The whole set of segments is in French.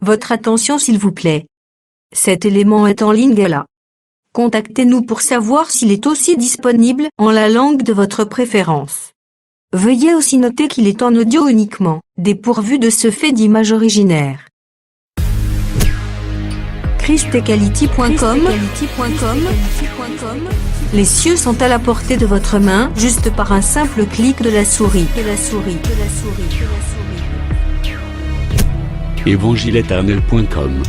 Votre attention s'il vous plaît. Cet élément est en ligne là. Contactez-nous pour savoir s'il est aussi disponible en la langue de votre préférence. Veuillez aussi noter qu'il est en audio uniquement, dépourvu de ce fait d'image originaire. christequality.com. Les cieux sont à la portée de votre main, juste par un simple clic de la souris. Évangileéternel.com,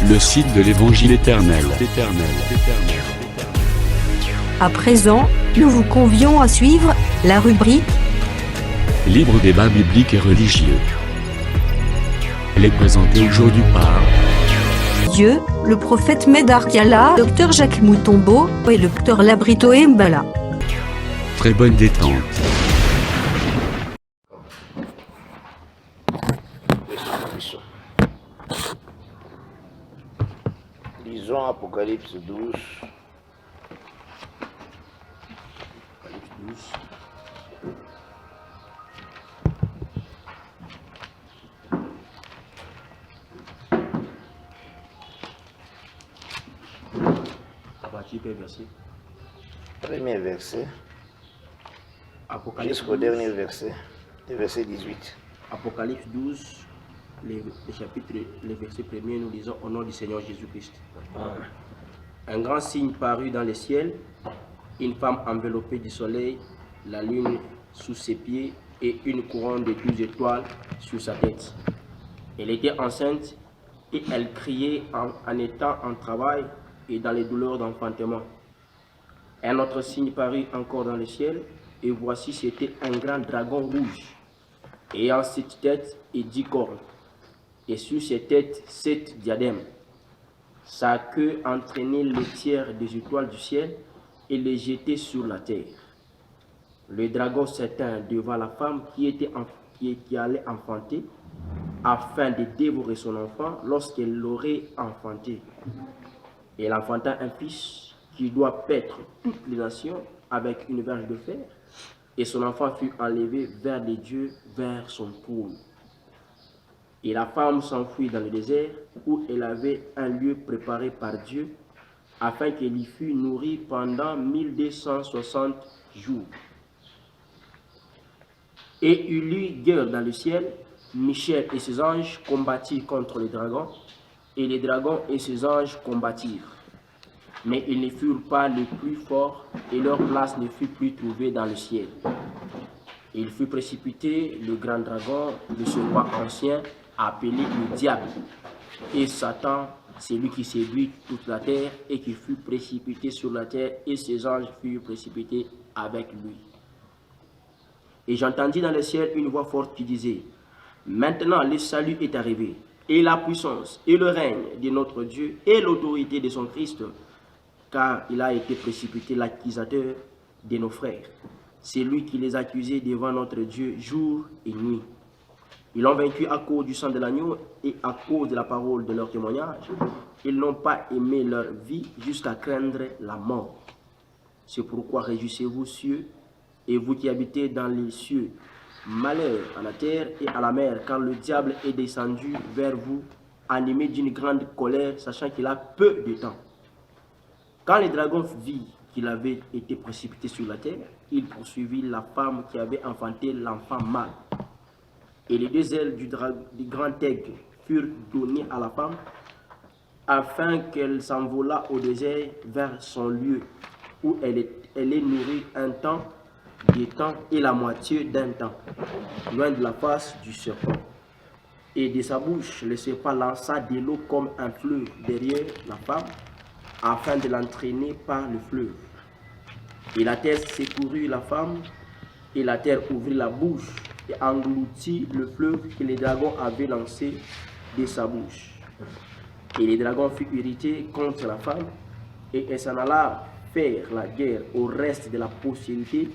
le site de l'Évangile éternel. À présent, nous vous convions à suivre la rubrique Libre débat biblique et religieux. Elle est présentée aujourd'hui par Dieu, le prophète Medar Kiala, Dr Jacques Moutombo et le Dr Labrito Mbala. Très bonne détente. Lisons Apocalypse 12. Premier verset jusqu'au dernier verset, le verset 18. Apocalypse 12, les versets premiers, nous lisons au nom du Seigneur Jésus-Christ. Un grand signe parut dans le ciel, une femme enveloppée du soleil, la lune sous ses pieds et une couronne de 12 étoiles sur sa tête. Elle était enceinte et elle criait en étant en travail et dans les douleurs d'enfantement. Un autre signe parut encore dans le ciel, et voici c'était un grand dragon rouge, ayant 7 têtes et 10 cornes, et sur ses têtes 7 diadèmes. Sa queue entraînait les tiers des étoiles du ciel et les jetait sur la terre. Le dragon s'éteint devant la femme qui allait enfanter, afin de dévorer son enfant lorsqu'elle l'aurait enfanté. Et elle enfanta un fils qui doit paître toutes les nations avec une verge de fer, et son enfant fut enlevé vers les dieux, vers son trône. Et la femme s'enfuit dans le désert, où elle avait un lieu préparé par Dieu, afin qu'elle y fût nourrie pendant 1260 jours. Et il eut guerre dans le ciel, Michel et ses anges combattirent contre les dragons, et les dragons et ses anges combattirent. Mais ils ne furent pas les plus forts, et leur place ne fut plus trouvée dans le ciel. Il fut précipité, le grand dragon, le roi ancien, appelé le diable, et Satan, c'est lui qui séduit toute la terre, et qui fut précipité sur la terre, et ses anges furent précipités avec lui. Et j'entendis dans le ciel une voix forte qui disait: maintenant le salut est arrivé, et la puissance, et le règne de notre Dieu, et l'autorité de son Christ, car il a été précipité l'accusateur de nos frères. C'est lui qui les accusait devant notre Dieu jour et nuit. Ils l'ont vaincu à cause du sang de l'agneau et à cause de la parole de leur témoignage. Ils n'ont pas aimé leur vie jusqu'à craindre la mort. C'est pourquoi réjouissez-vous, cieux, et vous qui habitez dans les cieux. Malheur à la terre et à la mer, car le diable est descendu vers vous, animé d'une grande colère, sachant qu'il a peu de temps. Quand le dragon vit qu'il avait été précipité sur la terre, il poursuivit la femme qui avait enfanté l'enfant mâle. Et les 2 ailes du grand aigle furent données à la femme, afin qu'elle s'envolât au désert vers son lieu, où elle est nourrie un temps, des temps et la moitié d'un temps, loin de la face du serpent. Et de sa bouche, le serpent lança de l'eau comme un fleuve derrière la femme, afin de l'entraîner par le fleuve. Et la terre secourut la femme, et la terre ouvrit la bouche et engloutit le fleuve que le dragon avait lancé de sa bouche. Et le dragon fut irrité contre la femme, et elle s'en alla faire la guerre au reste de la postérité,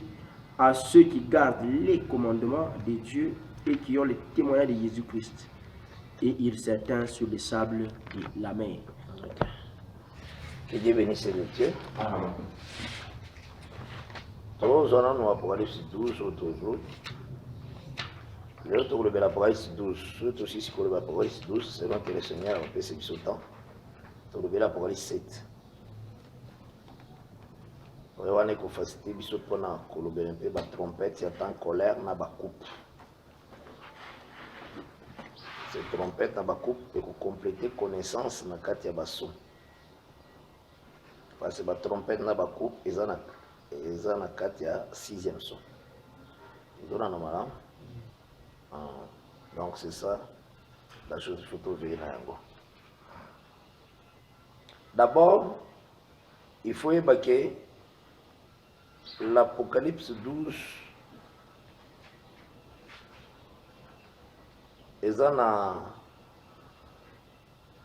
à ceux qui gardent les commandements de Dieu et qui ont le témoignage de Jésus-Christ. Et il s'éteint sur le sable de la mer. Que Dieu bénisse le Dieu. Nous allons nous Apocalypse 12 toujours. Le tour de l'Apocalypse 12, surtout aussi si le l'Apocalypse 12, selon que le Seigneur a fait ce temps. Tour de l'Apocalypse 7. On a facilité biso pona kolobela mpe ba trompette ya temps colère na ba coupe. Ces trompettes na ba coupe et ko compléter connaissance na kati ya baso. Parce que ba trompette na ba coupe eza na kati ya 6e son. Ndona na mala. Donc c'est ça la chose qu'il faut trouver na yango. D'abord, il faut évacuer l'Apocalypse 12 est un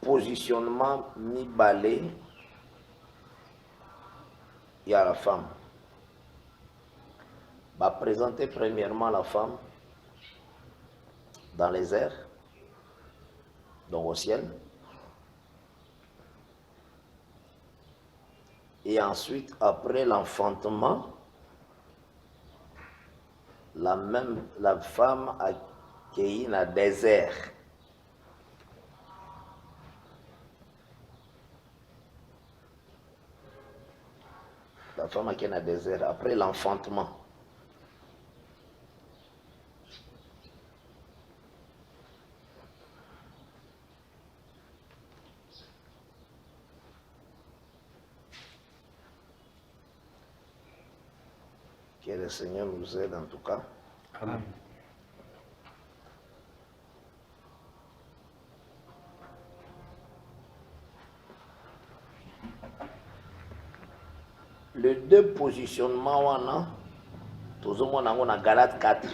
positionnement mi-balé et à la femme. Va présenter premièrement la femme dans les airs, donc au ciel, et ensuite après l'enfantement, la femme accueillie dans le désert. La femme accueillie dans le désert après l'enfantement. Que le Seigneur nous aide en tout cas. Amen. Les deux positionnements, tous au moins dans Galates 4.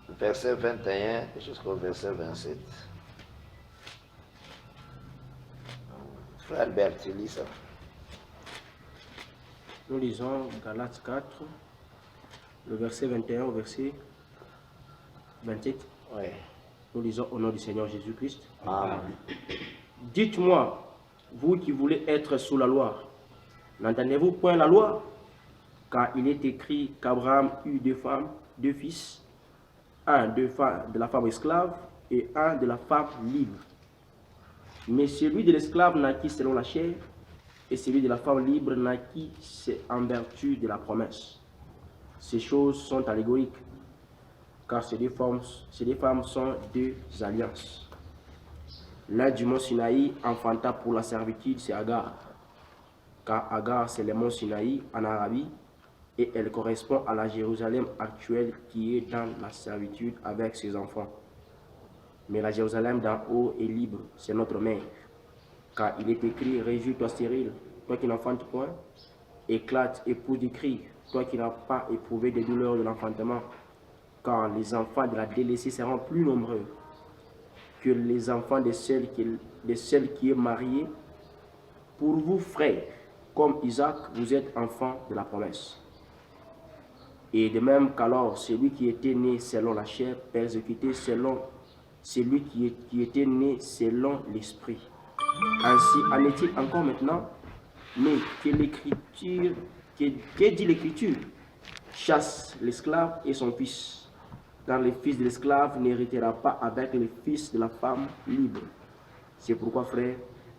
Verset 21 jusqu'au verset 27. Frère Albert, tu lis ça. Nous lisons Galates 4, le verset 21 au verset 27. Oui. Nous lisons au nom du Seigneur Jésus-Christ. Amen. Dites-moi, vous qui voulez être sous la loi, n'entendez-vous point la loi? Car il est écrit qu'Abraham eut deux femmes, deux fils, un de la femme esclave et un de la femme libre. Mais celui de l'esclave naquit selon la chair, et celui de la femme libre naquit en vertu de la promesse. Ces choses sont allégoriques, car ces deux femmes sont deux alliances. L'un du mont Sinaï enfanta pour la servitude, c'est Agar, car Agar c'est le mont Sinaï en Arabie, et elle correspond à la Jérusalem actuelle qui est dans la servitude avec ses enfants. Mais la Jérusalem d'en haut est libre, c'est notre mère. Car il est écrit, réjouis-toi stérile, toi qui n'enfantes point, éclate, épouse du cri, toi qui n'as pas éprouvé des douleurs de l'enfantement, car les enfants de la délaissée seront plus nombreux que les enfants de celle qui est mariée. Pour vous, frères, comme Isaac, vous êtes enfants de la promesse. Et de même qu'alors, celui qui était né selon la chair, persécuté selon celui qui était né selon l'esprit. Ainsi en est-il encore maintenant, mais que dit l'Écriture? Chasse l'esclave et son fils, car le fils de l'esclave n'héritera pas avec le fils de la femme libre. C'est pourquoi, frères,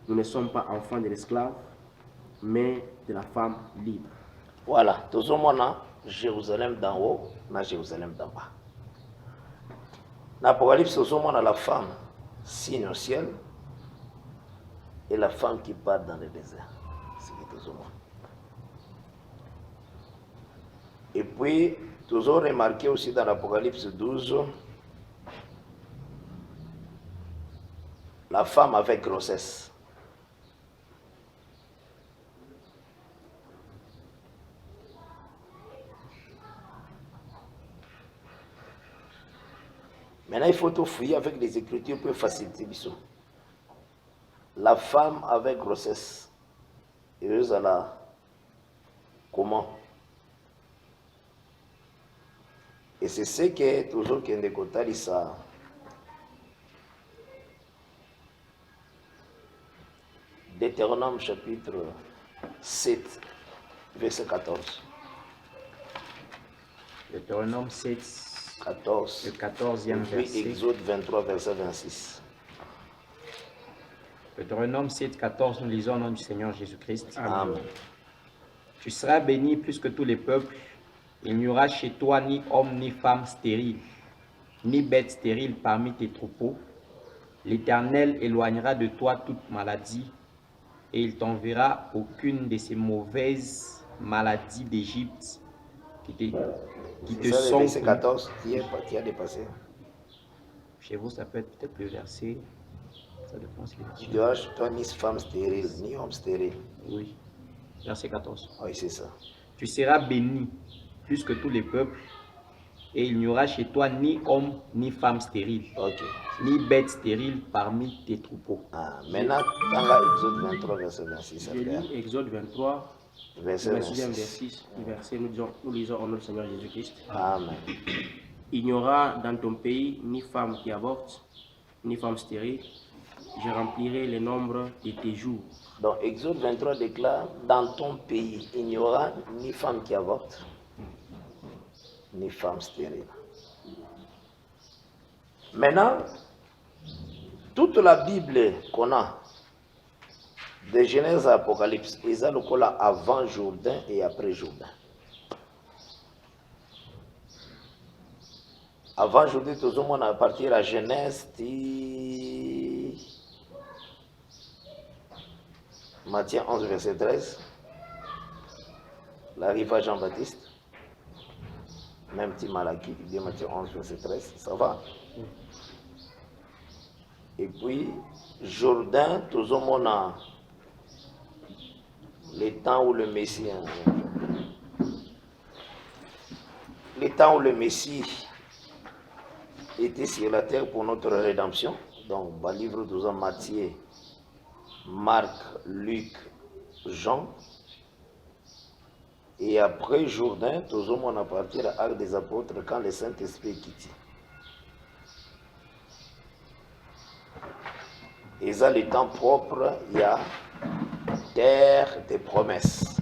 nous ne sommes pas enfants de l'esclave, mais de la femme libre. Voilà, tout le monde a Jérusalem d'en haut, na Jérusalem d'en bas. Dans l'Apocalypse, tout le monde a la femme signe au ciel et la femme qui part dans le désert. C'est tout le monde. Et puis, toujours remarqué aussi dans l'Apocalypse 12, la femme avec grossesse. Maintenant, il faut tout fouiller avec des écritures pour faciliter l'issue. La femme avec grossesse, heureuse à la comment? Et c'est ce que toujours Kende Kotali ça. Deutéronome chapitre 7, verset 14. Deutéronome 7, 14. le 14e Puis verset. Exode 23, verset 26. Deutéronome 7, 14, nous lisons au nom du Seigneur Jésus-Christ. Amen. Tu seras béni plus que tous les peuples. Il n'y aura chez toi ni homme ni femme stérile, ni bête stérile parmi tes troupeaux. L'Éternel éloignera de toi toute maladie, et il t'enverra aucune de ces mauvaises maladies d'Égypte qui te C'est ça le sont verset connues. 14 qui a dépassé. Chez vous, ça peut être peut-être le verset. Ça dépend si Tu dois toi ni femme stérile, ni homme stérile. oui. Verset 14. Oui, c'est ça. Tu seras béni plus que tous les peuples, et il n'y aura chez toi ni homme ni femme stérile, Ok. ni bête stérile parmi tes troupeaux. Ah, maintenant, dans la Exode 23, verset 26, Je lis Exode 23, verset 26e 26. verset, nous lisons au nom du Seigneur Jésus-Christ. Amen. Il n'y aura dans ton pays ni femme qui avorte, ni femme stérile. Je remplirai le nombre de tes jours. Donc, Exode 23 déclare, dans ton pays, il n'y aura ni femme qui avorte, ni femme stérile. Maintenant, toute la Bible qu'on a, de Genèse à Apocalypse, ils ont le cas là avant Jourdain et après Jourdain. Avant Jourdain, tout le monde a parti de la Genèse, Matthieu 11, verset 13, l'arrivée à Jean-Baptiste, même petit Malachie, il dit Matthieu 11, verset 13, ça va. Et puis, Jourdain, tout le monde a le temps où le Messie, était sur la terre pour notre rédemption. Donc, le livre 12 ans, Matthieu, Marc, Luc, Jean. Et après Jourdain, tout le monde a parti à l'Arc des Apôtres quand le Saint-Esprit est quitté. Et ça, le temps propre, il y a terre des promesses.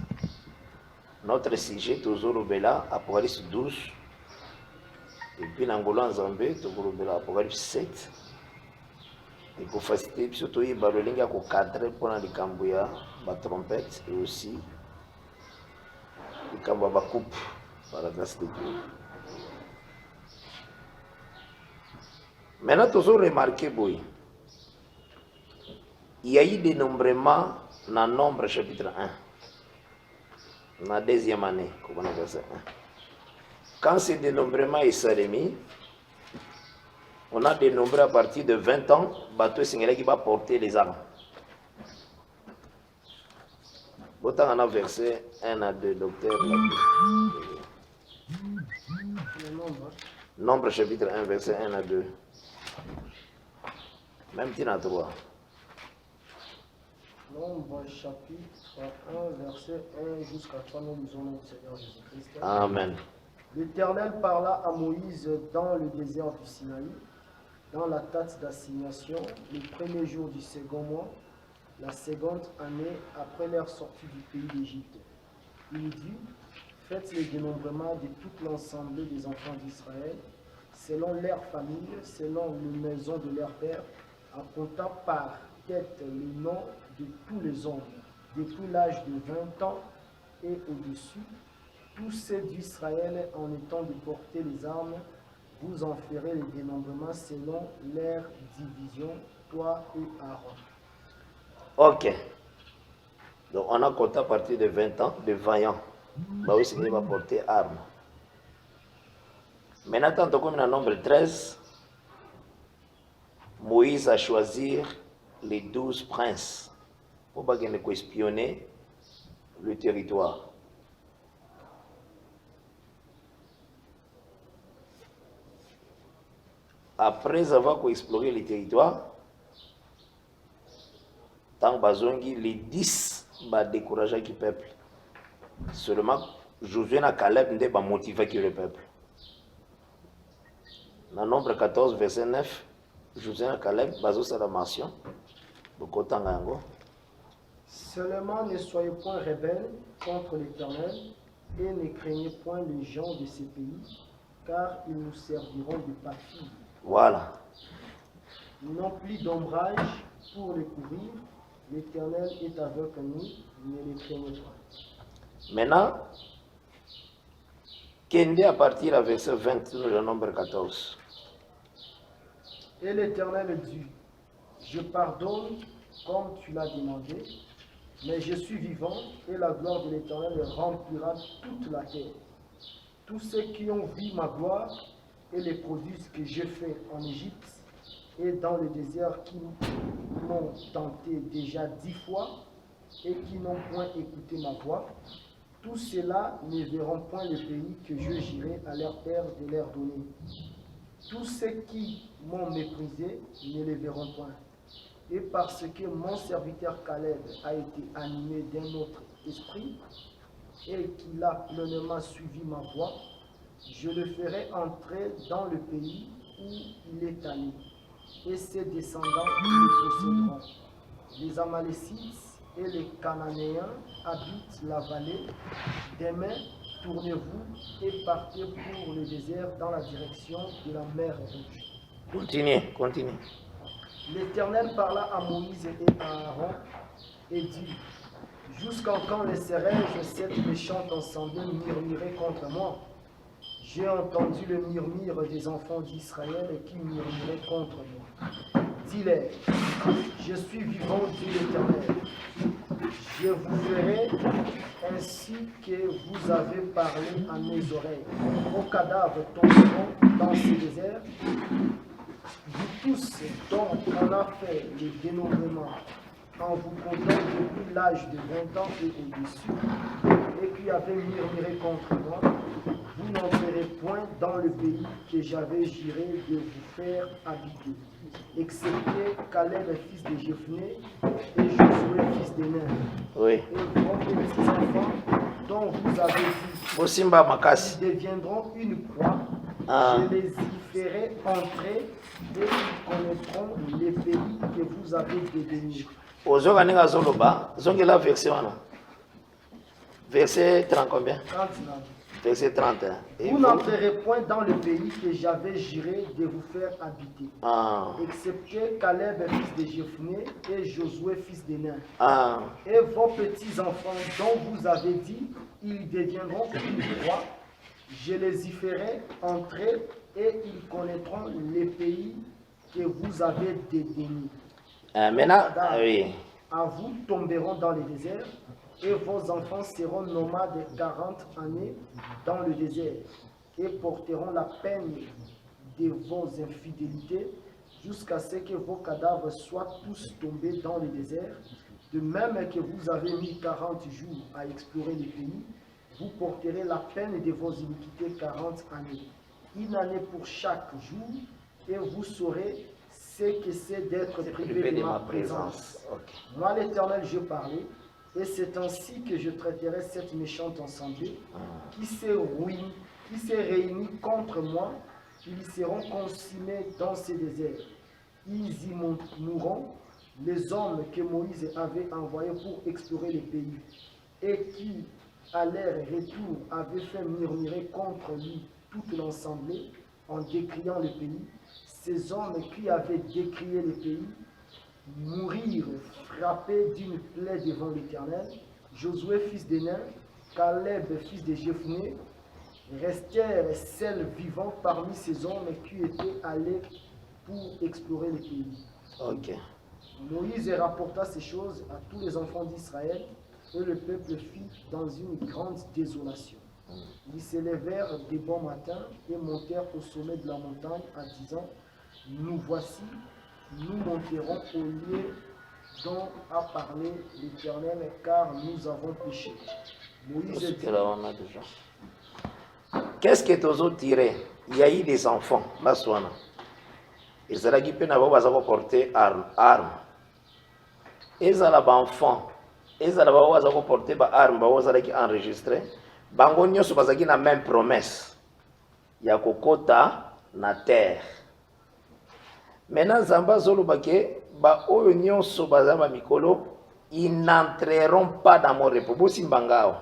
Notre sujet, toujours au Bela, Apocalypse 12. Et puis, l'Angola en Zambie, toujours au Bela, Apocalypse 7. Et pour faciliter, surtout, il y a le cadre pour la Cambouya, la trompette et aussi le Cambouya, la coupe, par la grâce de Dieu. Maintenant, toujours remarqué, boy. Il y a eu dénombrement dans Nombre chapitre 1, dans la deuxième année, comme on verset 1. Quand ce dénombrement est remis, on a dénombré à partir de 20 ans, bateau Singélé qui va porter les armes. Autant on a verset 1 à 2, docteur. Nombre chapitre 1, verset 1 à 2. Même si à 3. Nombre chapitre 1, verset 1 jusqu'à 3, nous lisons notre Seigneur Jésus-Christ. Amen. L'Éternel parla à Moïse dans le désert du Sinaï, dans la date d'assignation, le premier jour du second mois, la seconde année après leur sortie du pays d'Égypte. Il dit, faites le dénombrement de toute l'ensemble des enfants d'Israël, selon leur famille, selon les maisons de leur père, en comptant par tête le nom de tous les hommes, depuis l'âge de 20 ans et au-dessus, tous ceux d'Israël en étant de porter les armes, vous en ferez le dénombrement selon leur division, toi et Aaron. Ok. Donc on a compté à partir de 20 ans, de 20 ans. Bah oui, c'est qu'il va porter arme. Maintenant, tant comme dans le nombre 13, Moïse a choisi les 12 princes pour pas qu'ils ne espionner le territoire. Après avoir exploré le territoire, tant bazongi les 10 va décourager le peuple. Seulement, Josué et Caleb ne pas motiver le peuple. Dans le nombre 14, verset 9, Josué et Caleb, bazo sa la mention. Seulement ne soyez point rebelles contre l'Éternel, et ne craignez point les gens de ces pays, car ils nous serviront de pâture. Voilà. Non plus d'ombrage pour les couvrir, l'Éternel est avec nous, ne les craignez pas. Maintenant, Kende à partir du verset 20, le nombre 14. Et l'Éternel dit, je pardonne comme tu l'as demandé, mais je suis vivant et la gloire de l'Éternel remplira toute la terre. Tous ceux qui ont vu ma gloire et les prodiges que j'ai faits en Égypte et dans le désert qui m'ont tenté déjà 10 fois et qui n'ont point écouté ma voix, tous ceux-là ne verront point le pays que je jurai à leur père de leur donner. Tous ceux qui m'ont méprisé ne les verront point. Et parce que mon serviteur Caleb a été animé d'un autre esprit et qu'il a pleinement suivi ma voie, je le ferai entrer dans le pays où il est allé, et ses descendants le posséderont. Les Amalécites et les Cananéens habitent la vallée. Demain, tournez-vous et partez pour le désert dans la direction de la mer Rouge. Continue. L'Éternel parla à Moïse et à Aaron et dit, jusqu'en quand laisserai-je cette méchante assemblée murmurer contre moi? J'ai entendu le murmure des enfants d'Israël qui murmuraient contre moi. Dis-leur, je suis vivant, dit l'Éternel. Je vous ferai ainsi que vous avez parlé à mes oreilles. Vos cadavres tomberont dans ce désert. Vous tous dont on a fait le dénombrement en vous comptant depuis l'âge de 20 ans et au-dessus, et qui avez murmuré contre moi, vous n'entrerez point dans le pays que j'avais juré de vous faire habiter, excepté Caleb, fils de Jephné, et Josué, fils de Nun. Oui. Et vos petits-enfants dont vous avez dit, Bosimba Makasi. ils deviendront une croix. Ah. Je les y ferai entrer et ils connaîtront les pays que vous avez dédaignés. Ozoka ninga zoloba, zongela verset wana. Verset 30 combien? 39. Verset 31. Et Vous n'entrerez point dans le pays que j'avais juré de vous faire habiter, Ah. excepté Caleb, fils de Jephné, et Josué, fils de Nun. Ah. Et vos petits-enfants dont vous avez dit, ils deviendront une croix. Je les y ferai entrer et ils connaîtront les pays que vous avez dédaignés. Maintenant, oui. À vous tomberont dans le désert et vos enfants seront nomades 40 années dans le désert et porteront la peine de vos infidélités jusqu'à ce que vos cadavres soient tous tombés dans le désert. De même que vous avez mis 40 jours à explorer le pays, vous porterez la peine de vos iniquités 40 années, une année pour chaque jour, et vous saurez ce que c'est d'être privé de ma présence. Okay. Moi, l'Éternel, je parlais, et c'est ainsi que je traiterai cette méchante assemblée qui s'est réunie contre moi. Ils seront consumés dans ces déserts. Ils y mourront, les hommes que Moïse avait envoyés pour explorer le pays, et qui, à leur retour, avaient fait murmurer contre lui toute l'assemblée en décriant le pays. Ces hommes qui avaient décrié le pays mourirent frappés d'une plaie devant l'Éternel. Josué, fils de Nun, Caleb, fils de Jephné, restèrent seuls vivants parmi ces hommes qui étaient allés pour explorer le pays. Ok. Moïse rapporta ces choses à tous les enfants d'Israël, et le peuple fit dans une grande désolation. Ils se levèrent de bon matin et montèrent au sommet de la montagne en disant, nous voici, nous monterons au lieu dont a parlé l'Éternel, car nous avons péché. Moïse dit, qu'est-ce que tu as tiré? Il y a eu des enfants, Maswana. Ils allaient porter armes. Ils allaient enfants. Ils allaient porter armes, ils allaient enregistrer. Bango nyonso bazaki na même promesse. Ya kokota na terre. Maintenant, Zamba Zolobake, ba oyo nyonso bazama mikolo, ils n'entreront pas dans mon repos. Bosimbangao.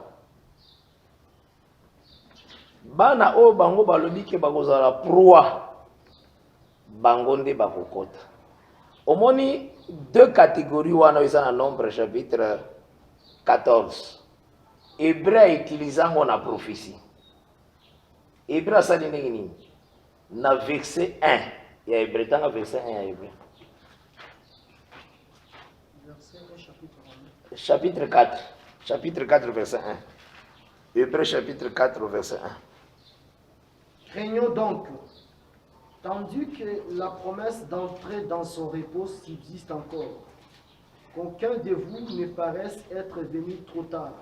bana o bango balobi ke bakozala proie bango nde bakokota. Omoni deux catégories wana eza na Nombre chapitre 14. Hébreu a utilisé ngo na prophétie. Hébreu asali ndenge nini? Na verset 1 ya Hébreu, tanga verset 1 ya Hébreu. Chapitre 4. Chapitre 4 verset 1. Hébreu chapitre 4 verset 1. Craignons donc, tandis que la promesse d'entrer dans son repos subsiste encore, qu'aucun de vous ne paraisse être venu trop tard,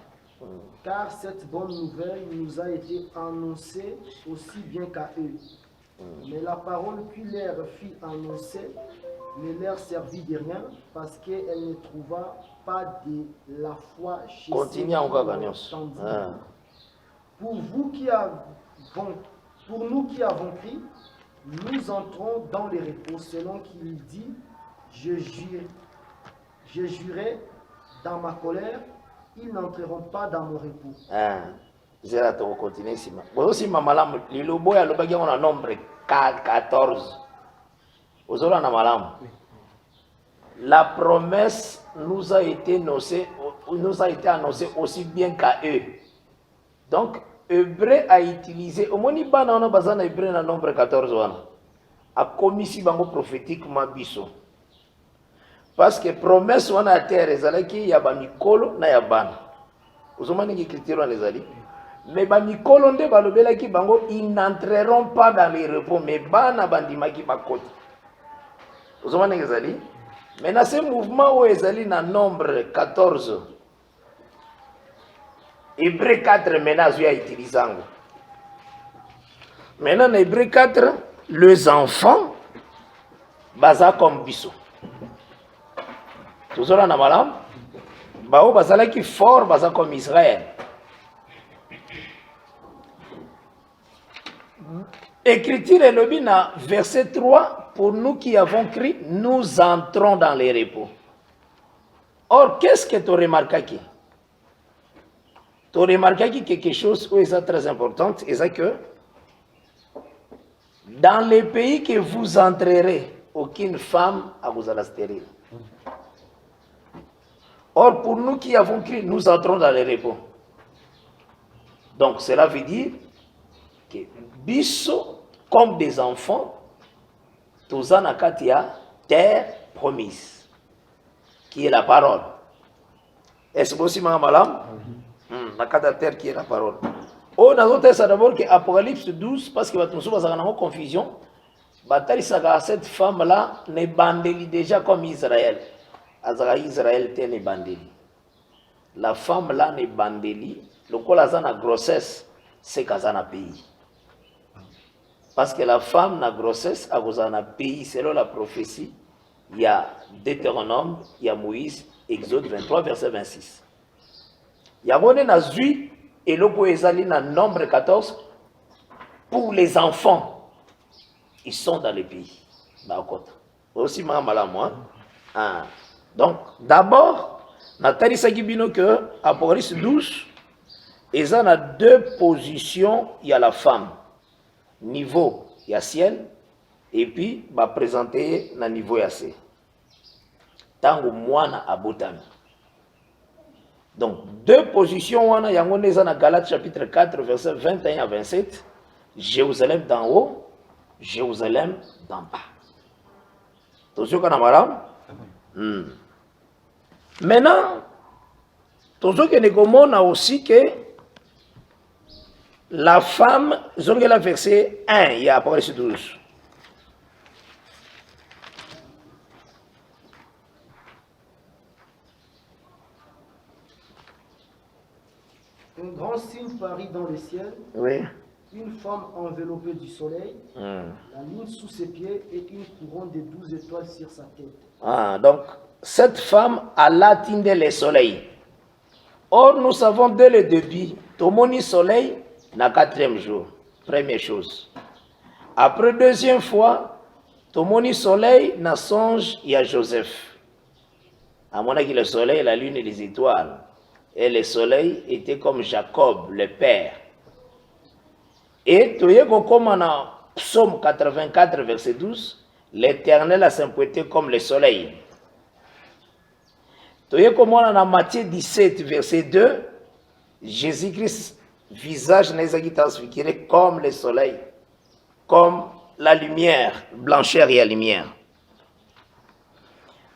car cette bonne nouvelle nous a été annoncée aussi bien qu'à eux. Mais la parole qui leur fut annoncée ne leur servit de rien, parce qu'elle ne trouva pas de la foi chez Continue ceux encore, qui l'ont Gagnos. entendu. Pour nous qui avons cru, nous entrons dans le repos, selon qu'il dit, je jurais dans ma colère, ils n'entreront pas dans mon repos. Zera to continuer sima. Bozo sima malamu lilobo ya lobaki on a Nombre 14. Ozola na malamu. La promesse nous a été annoncée aussi bien qu'à eux. Donc Hébreu a utilisé omoni bana ona bazana Hébreu na Nombre 14 wana. A komisi bango prophétiquement biso. Parce que promesse wana terre ezalaki ya ba mikolo na ya bana. Ozomani ki critère les ali. Mais ba mikolo nde balobelaki bango ils n'entreront pas dans les repos, mais bana bandimaki bakoti. Ozomani ki ezali. Maintenant ce mouvement où ezali na Nombre 14. Hébreu 4 maintenant a utilisé ango. Maintenant dans Hébreu 4 les enfants baza comme biso. Toujours na malam bao bazala ki fort baza comme Israël. Écriture et lobby na verset 3, pour nous qui avons cru, nous entrons dans les repos. Or, qu'est-ce que tu remarques qui? Tu remarques quelque chose où est très important, c'est que dans les pays que vous entrerez, aucune femme a vous la stérile. Or, pour nous qui avons cru, nous entrons dans les repos. Donc, cela veut dire que biso, comme des enfants, tous en akatia terre promise, qui est la parole. Est-ce possible, madame? La terre qui est la parole. Oh, dans notre ça d'abord que Apocalypse 12, parce que nous sommes en confusion, cette femme-là n'est bandée déjà comme Israël. Israël n'est bandée. La femme-là n'est bandée. Le col a grossesse, c'est qu'elle a un pays. Parce que la femme na grossesse a un pays, selon la prophétie, il y a Deutéronome, il y a Moïse, Exode 23, verset 26. Il y a un Zui et le Poézali dans Nombre 14 pour les enfants. Ils sont dans les pays. Aussi, moi. Donc, d'abord, Nathalie Sagibino que Apocalypse 12, ils ont deux positions. Il y a la femme, niveau, il y a ciel, et puis, va présenter le niveau yassé. Tango moana abotami. Donc, deux positions, il y a dans Galates chapitre 4, verset 21 à 27. Jérusalem d'en haut, Jérusalem d'en bas. Attention, maintenant, attention que nous avons aussi que la femme, je regarde le verset 1, il y a Apocalypse 12. Un grand signe parut dans le ciel. Oui. Une femme enveloppée du soleil, la lune sous ses pieds et une couronne de 12 étoiles sur sa tête. Donc, cette femme a atteint le soleil. Or, nous savons dès le début, Tomoni soleil, na 4e jour. Première chose. Après, deuxième fois, Tomoni soleil, na songe, il y a Joseph. À mon avis, le soleil, la lune et les étoiles. Et le soleil était comme Jacob, le père. Et comme on a Psaume 84, verset 12, l'Éternel a s'impointé comme le soleil. Comme on a Matthieu 17, verset 2, Jésus-Christ, visage n'est transfiguré comme le soleil, comme la lumière, blancheur et la lumière.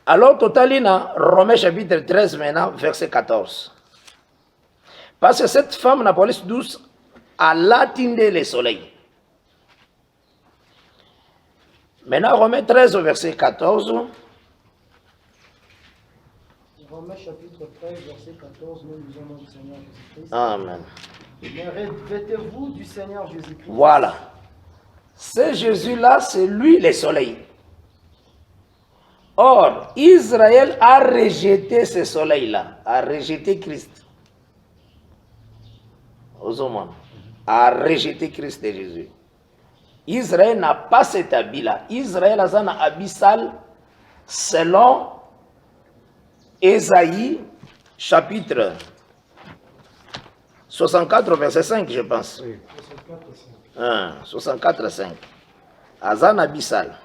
Alors, totalina, Romains chapitre 13, maintenant, verset 14. Parce que cette femme, Napoléon 12, a latindé le soleil. Maintenant, Romains 13, verset 14. Romains chapitre 13, verset 14, nous lisons le nom du Seigneur Jésus-Christ. Amen. Mais revêtez-vous du Seigneur Jésus-Christ. Voilà. Ce Jésus-là, c'est lui le soleil. Or, Israël a rejeté ce soleil-là, a rejeté Christ. Aux hommes, a rejeté Christ et Jésus. Israël n'a pas cet habit-là. Israël a un habit sale selon Ésaïe, chapitre 64, verset 5, je pense. Oui, 64, 5. Azan habit sale.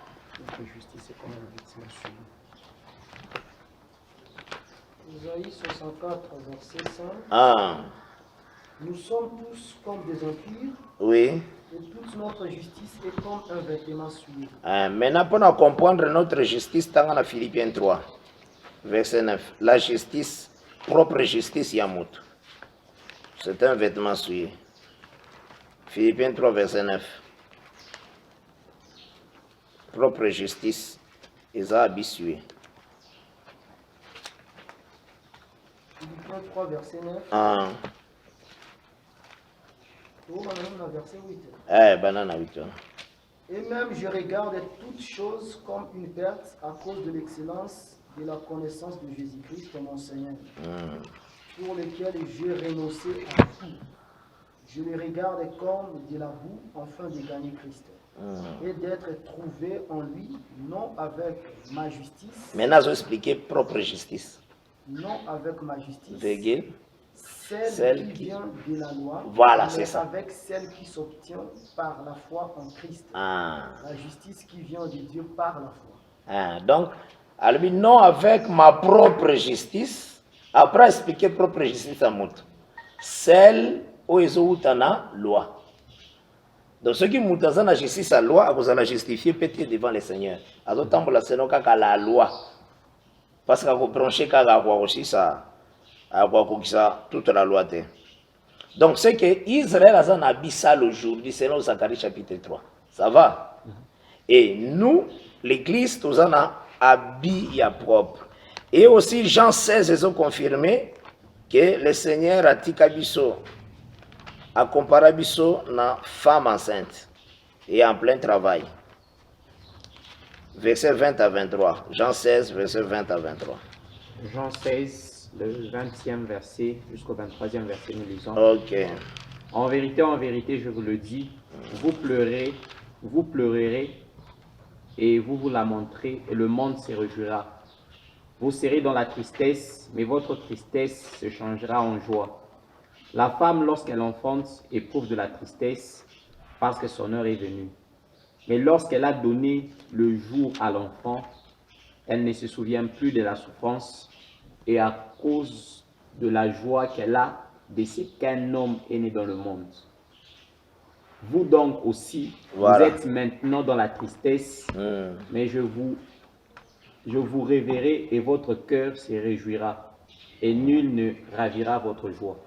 Isaïe 64, verset 5. Ah, Nous sommes tous comme des empires, oui. et toute notre justice est comme un vêtement souillé. Maintenant, pour comprendre notre justice, dans la Philippiens 3, verset 9. La justice, propre justice, Yamout. C'est un vêtement souillé. Philippiens 3, verset 9. Propre justice, ils ont habitué. Philippiens 3, verset 9. Ah, Oh, madame, verset 8. banana 8. Et même je regarde toutes choses comme une perte à cause de l'excellence de la connaissance de Jésus-Christ, mon Seigneur, pour lequel j'ai renoncé à tout. Je le regarde comme de la boue afin de gagner Christ et d'être trouvé en lui, non avec ma justice, Maintenant, je vais expliquer propre justice. non avec ma justice, Virgule. celle qui vient de la loi, Voilà, mais c'est ça. avec celle qui s'obtient par la foi en Christ. Ah. La justice qui vient de Dieu par la foi. Ah, donc, alors, non avec ma propre justice, après expliquer propre justice à Mout. Celle où ils ont la loi. Donc, ceux qui ont la justice à la loi, vous allez justifier peut-être devant le Seigneur. À d'autres temps, la Seigneur a la loi. Parce que vous branchez qu'à la loi aussi, ça, à quoi toute la loi. Donc, c'est que Israël a un habit sale aujourd'hui, selon Zacharie chapitre 3. Ça va? Et nous, l'Église, nous avons un habit propre. Et aussi, Jean 16, ils ont confirmé que le Seigneur a dit a comparé une femme enceinte et en plein travail. Verset 20 à 23. Jean 16, verset 20 à 23. Jean 16, le 20e verset jusqu'au 23e verset, nous lisons. Ok. En vérité, je vous le dis, vous pleurerez et vous vous lamenterez et le monde se réjouira. Vous serez dans la tristesse, mais votre tristesse se changera en joie. La femme, lorsqu'elle enfante, éprouve de la tristesse parce que son heure est venue. Mais lorsqu'elle a donné le jour à l'enfant, elle ne se souvient plus de la souffrance et à cause de la joie qu'elle a de ce qu'un homme est né dans le monde. Vous donc aussi, Voilà. vous êtes maintenant dans la tristesse, mais je vous reverrai et votre cœur se réjouira et nul ne ravira votre joie.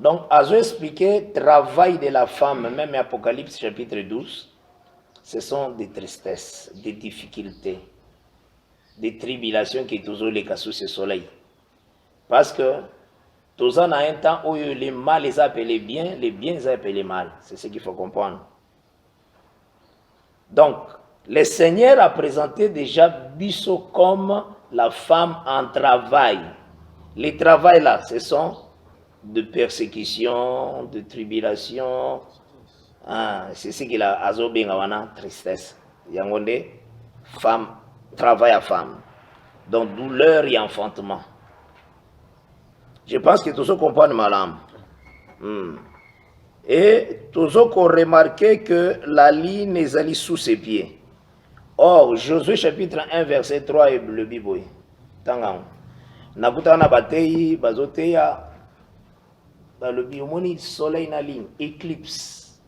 Donc, à vous expliquer le travail de la femme, même Apocalypse chapitre 12, ce sont des tristesses, des difficultés, des tribulations qui sont toujours les cas sous ce soleil. Parce que, tous en un temps où les mal les appellent bien, les biens les appellent mal. C'est ce qu'il faut comprendre. Donc, le Seigneur a présenté déjà Bissot comme la femme en travail. Les travails là, ce sont de persécution, de tribulation. Ah, c'est ce qu'il a azobé ngawana tristesse. Yangonde, femme, travail à femme. Donc douleur et enfantement. Je pense que tout ça comprend ma âme. Et toujours qu'on remarquait que la ligne est allée sous ses pieds. Or, Josué chapitre 1, verset 3 et le Bible. Tangang. Nakutana batei, bazoteya, le biomoni, soleil na ligne, éclipse.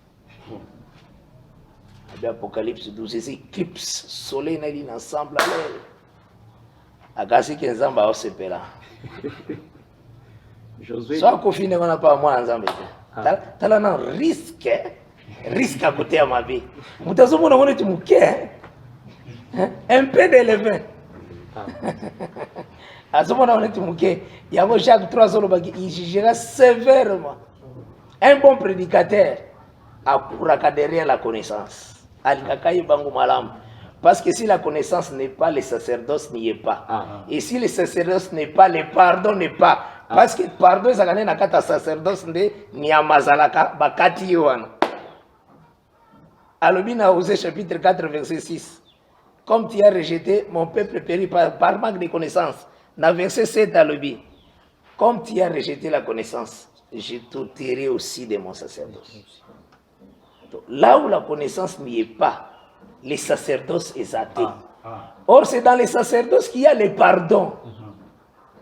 Apocalypse 12, c'est éclipse, soleil na ligne ensemble à l'air. Agasi kenzamba osepela. Josué. Soit confine on n'a pas moi ensemble. Tala na risque à côté à ma vie. Mutazomo na ngone tumuke. Un peu d'élevé. À ce moment-là, on est tumuke. Il y a Jacques 3 il jugera sévèrement. Un bon prédicateur a derrière la connaissance. Parce que si la connaissance n'est pas, le sacerdoce n'y est pas. Et si le sacerdoce n'est pas, le pardon n'est pas. Parce que pardon, ça gagne nakata sacerdoce ni amazalaka bakati yoana. Alobina Osée chapitre 4 verset 6. Comme tu as rejeté, mon peuple périt par manque de connaissance. Dans verset 7 Alobi. Comme tu as rejeté la connaissance, je t'ôterai aussi de mon sacerdoce. Donc, là où la connaissance n'y est pas, les sacerdoces est athée. Or, c'est dans les sacerdoces qu'il y a le pardon.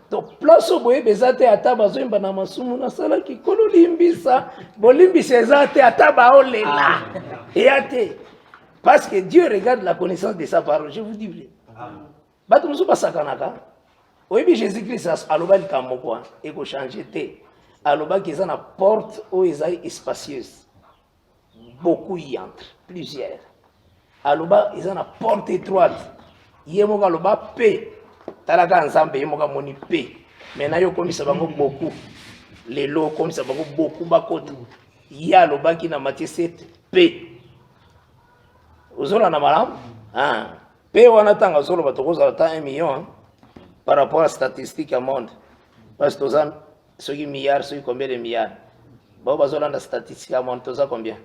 Donc, place au boye bezate ataba zoimba na masumu na sala ki kolo limbisa, bolimbisa ezate ataba olela. Et athée. Parce que Dieu regarde la connaissance de sa parole. Je vous dis vrai. Bato musu basakanaka. Oyebi Jésus-Christ aloba likamoko et ko changer te. Aloba ki za na porte o ezai spacieuse. Beaucoup y entrent, plusieurs. Aloba ils ont une porte étroite. Yemoka aloba paix. Talaka ensemble yemoka moni paix. Maintenant yo comme ça bango beaucoup. Les lots comme ça bango beaucoup bakoto. Ya aloba ki na Matthieu 7 paix. Ozola na malam? Ah. Paix wana tanga zolo batokoza ta 1 million par rapport à la statistique au monde. Parce que tozan ceux qui milliards, ceux qui combien de milliards. Bon bazola na statistique au monde toza combien?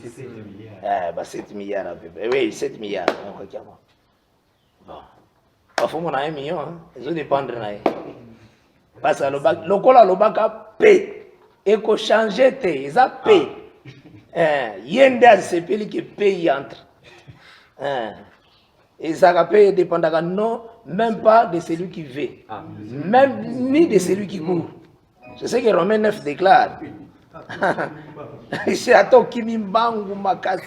7 milliards. Ah, bah 7 milliards à peu près. Oui, 7 milliards. Bon. Parfois, on a 1 million. Ils ont dépendre. Parce que le cola, le bac a paix. Et qu'on change, ils ont paix. Il y a un des pays qui paye entre. Et ça paye dépendant non, même pas de celui qui veut. Même ni de celui qui court. C'est ce que Romains 9 déclare. C'est à toi qui m'imbangu ma casse.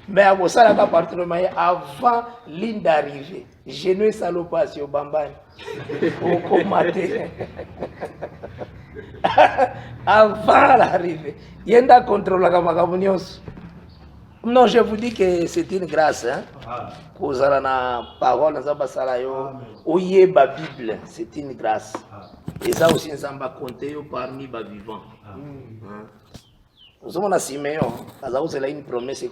Mais à vos salles à partir de avant ligne d'arrivée. Je ne salopes sur Bambane. Au commaté. Avant l'arrivée. Yenda contrôle la Gamagabunios. Non, je vous dis que c'est une grâce. Hein? Cause à la parole, oye ba Bible, c'est une grâce. Et ça aussi, nous avons compté parmi les vivants. Nous sommes à Siméon, c'est là une promesse.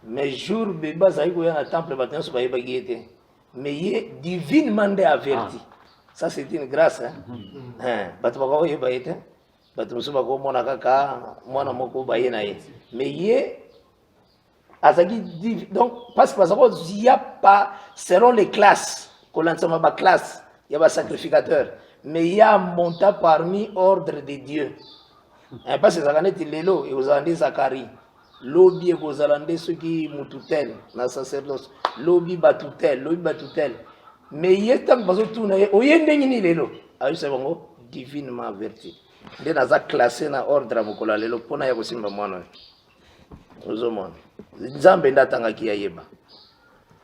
Mais jour bébé, ça y est, dans le temple, mais il est divinement averti. Ça, c'est une grâce. Mais il est. Donc, parce qu'il n'y a pas, selon les classes, il y a un sacrificateur, mais il y a un montant parmi ordre de Dieu. Parce que ça a été l'élo, et vous avez dit Zacharie. Lobby, vous avez dit ceux qui moututel, dans le sacerdoce. Lobby batutel. Mais il y a tant que tout n'a pas eu l'élo. Ah, c'est bon, divinement averti. Il y a classé dans l'ordre à Mokola, l'élo, pour n'a pas eu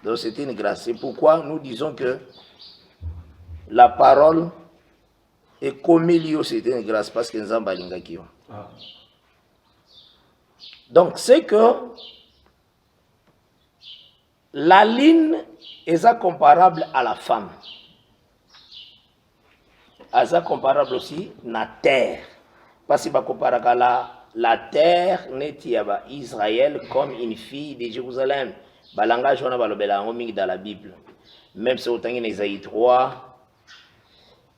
donc c'est une grâce. C'est pourquoi nous disons que la parole est comme il c'est une grâce parce que nous avons balinga qui. Donc c'est que la ligne est comparable à la femme. Elle est comparable aussi à la terre. Parce que comparable à la terre n'est Israël comme une fille de Jérusalem. Le langage on a dans la Bible. Même si autant en Isaïe 3,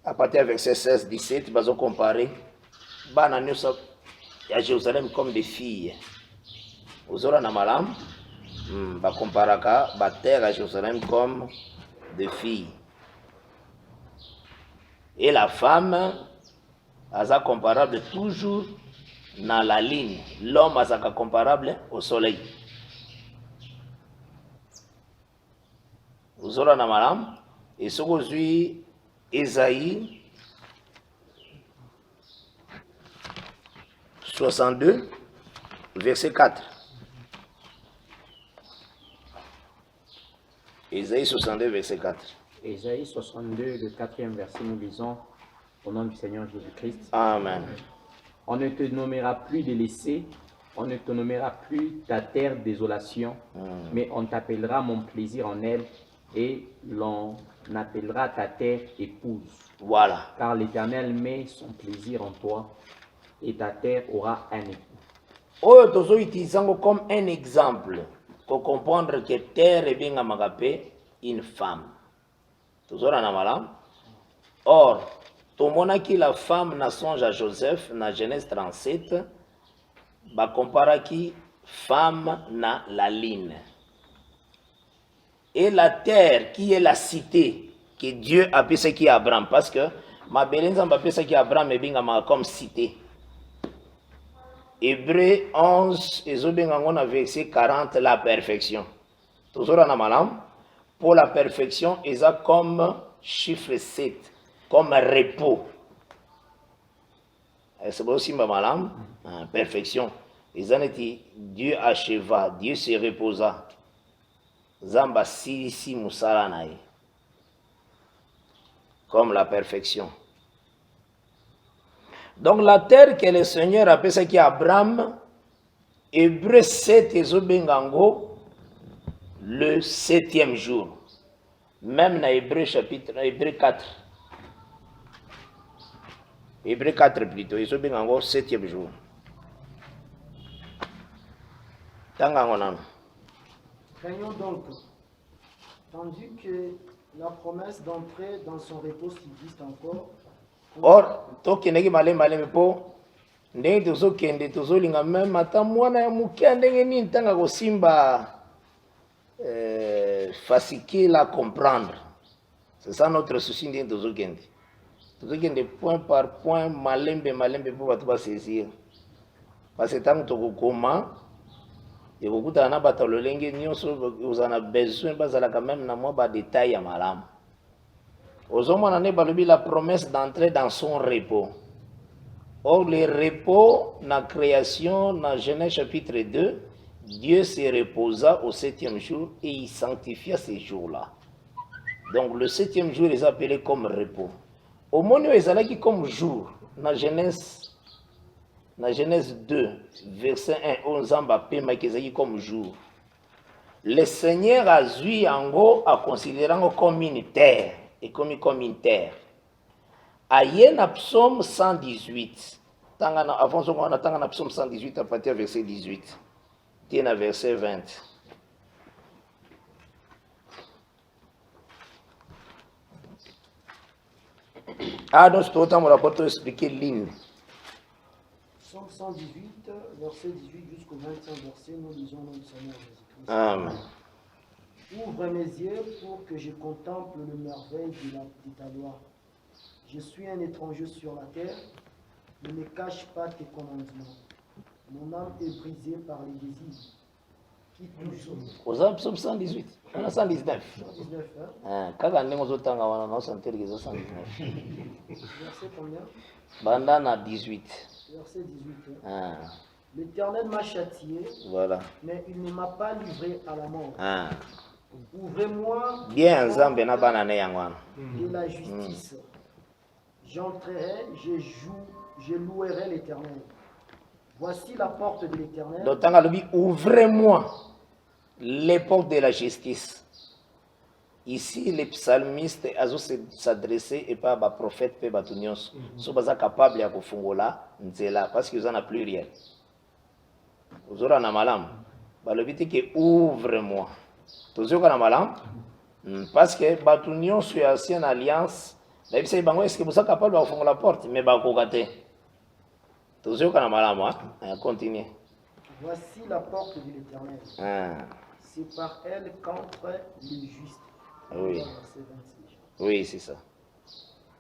à partir du verset 16-17, ils vont comparer à Jérusalem comme des filles. Vous aurez un malam, va comparer la terre à Jérusalem comme des filles. Et la femme aza comparable toujours dans la ligne. L'homme azaka comparable au soleil. Vous aurez un malam. Et ce que je Ésaïe 62, verset 4. Ésaïe 62, verset 4. Ésaïe 62, le 4e verset, nous lisons au nom du Seigneur Jésus-Christ. Amen. On ne te nommera plus délaissé, on ne te nommera plus ta terre désolation, mais on t'appellera mon plaisir en elle, et l'on appellera ta terre épouse. Voilà. Car l'Éternel met son plaisir en toi, et ta terre aura un époux. Oh, nous utilisons comme un exemple pour comprendre que terre est bien amagapé une femme. Toujours en amalam. Or, tout le monde qui la femme n'a songe à Joseph, dans Genèse 37, va comparer qui femme na la ligne. Et la terre qui est la cité que Dieu a appelé ce qui est Abraham. Parce que ma belenza m'a appelé ce qui est Abraham et bien comme cité. Hébreu 11, et a verset 40, la perfection. Toujours en amalam. Pour la perfection, ils ont comme chiffre 7, comme repos. C'est aussi ma malam, perfection. Ils ont dit Dieu acheva, Dieu se reposa. Zamba si musalanaï. Comme la perfection. Donc la terre que le Seigneur appelle ce qui est Abraham, Hébreu 7 et Zobengango, le 7e jour. Même dans Hébreu chapitre, Hébreu 4. Hébreu 4 plutôt, ils ont bien encore 7e jour. Craignons donc, tandis que la promesse d'entrer dans son repos subsiste encore. Or, tokendeki maleme po ndenge tozokende tozolinga meme ata mwana ya moke ndenge nini ntanga kosimba facile à comprendre. C'est ça notre souci ndenge tozokende. Tozokende point par point malembe po bato basaisir. Parce que ntango tokokoma ekokutana na bato lolenge nyonso ozala na besoin bazalaka même na mwa badetail ya malamu. Ozomona ne balobi la promesse d'entrer dans son repos. Or le repos, na création, dans Genèse chapitre 2, Dieu se reposa au 7e jour et il sanctifia ces jours-là. Donc le 7e jour est appelé comme repos. Au moment où ils allaient comme jour, dans Genèse 2, verset 1, 11 ans, comme jour. Le Seigneur a vu en gros à considérer comme une terre. Et comme une terre. Aïe na psaume 118. Avant ce qu'on attend na psaume 118 à partir du verset 18. Tiens à verset 20. Ah, donc c'est autant mon rapport pour expliquer l'hymne. Psaume 118, verset 18 jusqu'au 25 verset, nous lisons le Seigneur Jésus-Christ. Amen. Ouvre mes yeux pour que je contemple le merveille de ta loi. Je suis un étranger sur la terre, ne me cache pas tes commandements. Mon âme est brisée par les désirs qui touchent. Aux psaume 118, on a 119. 119, Ah, quand on a tanga wana na santé les 119. verset combien? Bandana 18. Verset 18. Ah, L'Éternel m'a châtié, voilà. mais il ne m'a pas livré à la mort. Ah. Ouvrez-moi Bien nzambe na bana ne yangwana. de la justice. J'entrerai, je louerai l'Éternel. Voici la porte de l'Éternel. Donc tanga lobi ouvrez-moi les portes de la justice. Ici les psalmistes azo s'adresser et pas ba prophète pe batunios. So baza capable ya kofungola nzela parce qu'ils en a pluriel. Ozora na malam. Balobi que ouvre-moi. Toujours na malam. Parce que batunios sur ancienne alliance, là c'est bango est-ce que vous êtes capable de ouvrir la porte mais ba kokate. Toujours na malam hein. Continue. Voici la porte de l'Éternel. Ah. C'est par elle qu'entrent les justes. Oui. Verset 26. Oui, c'est ça.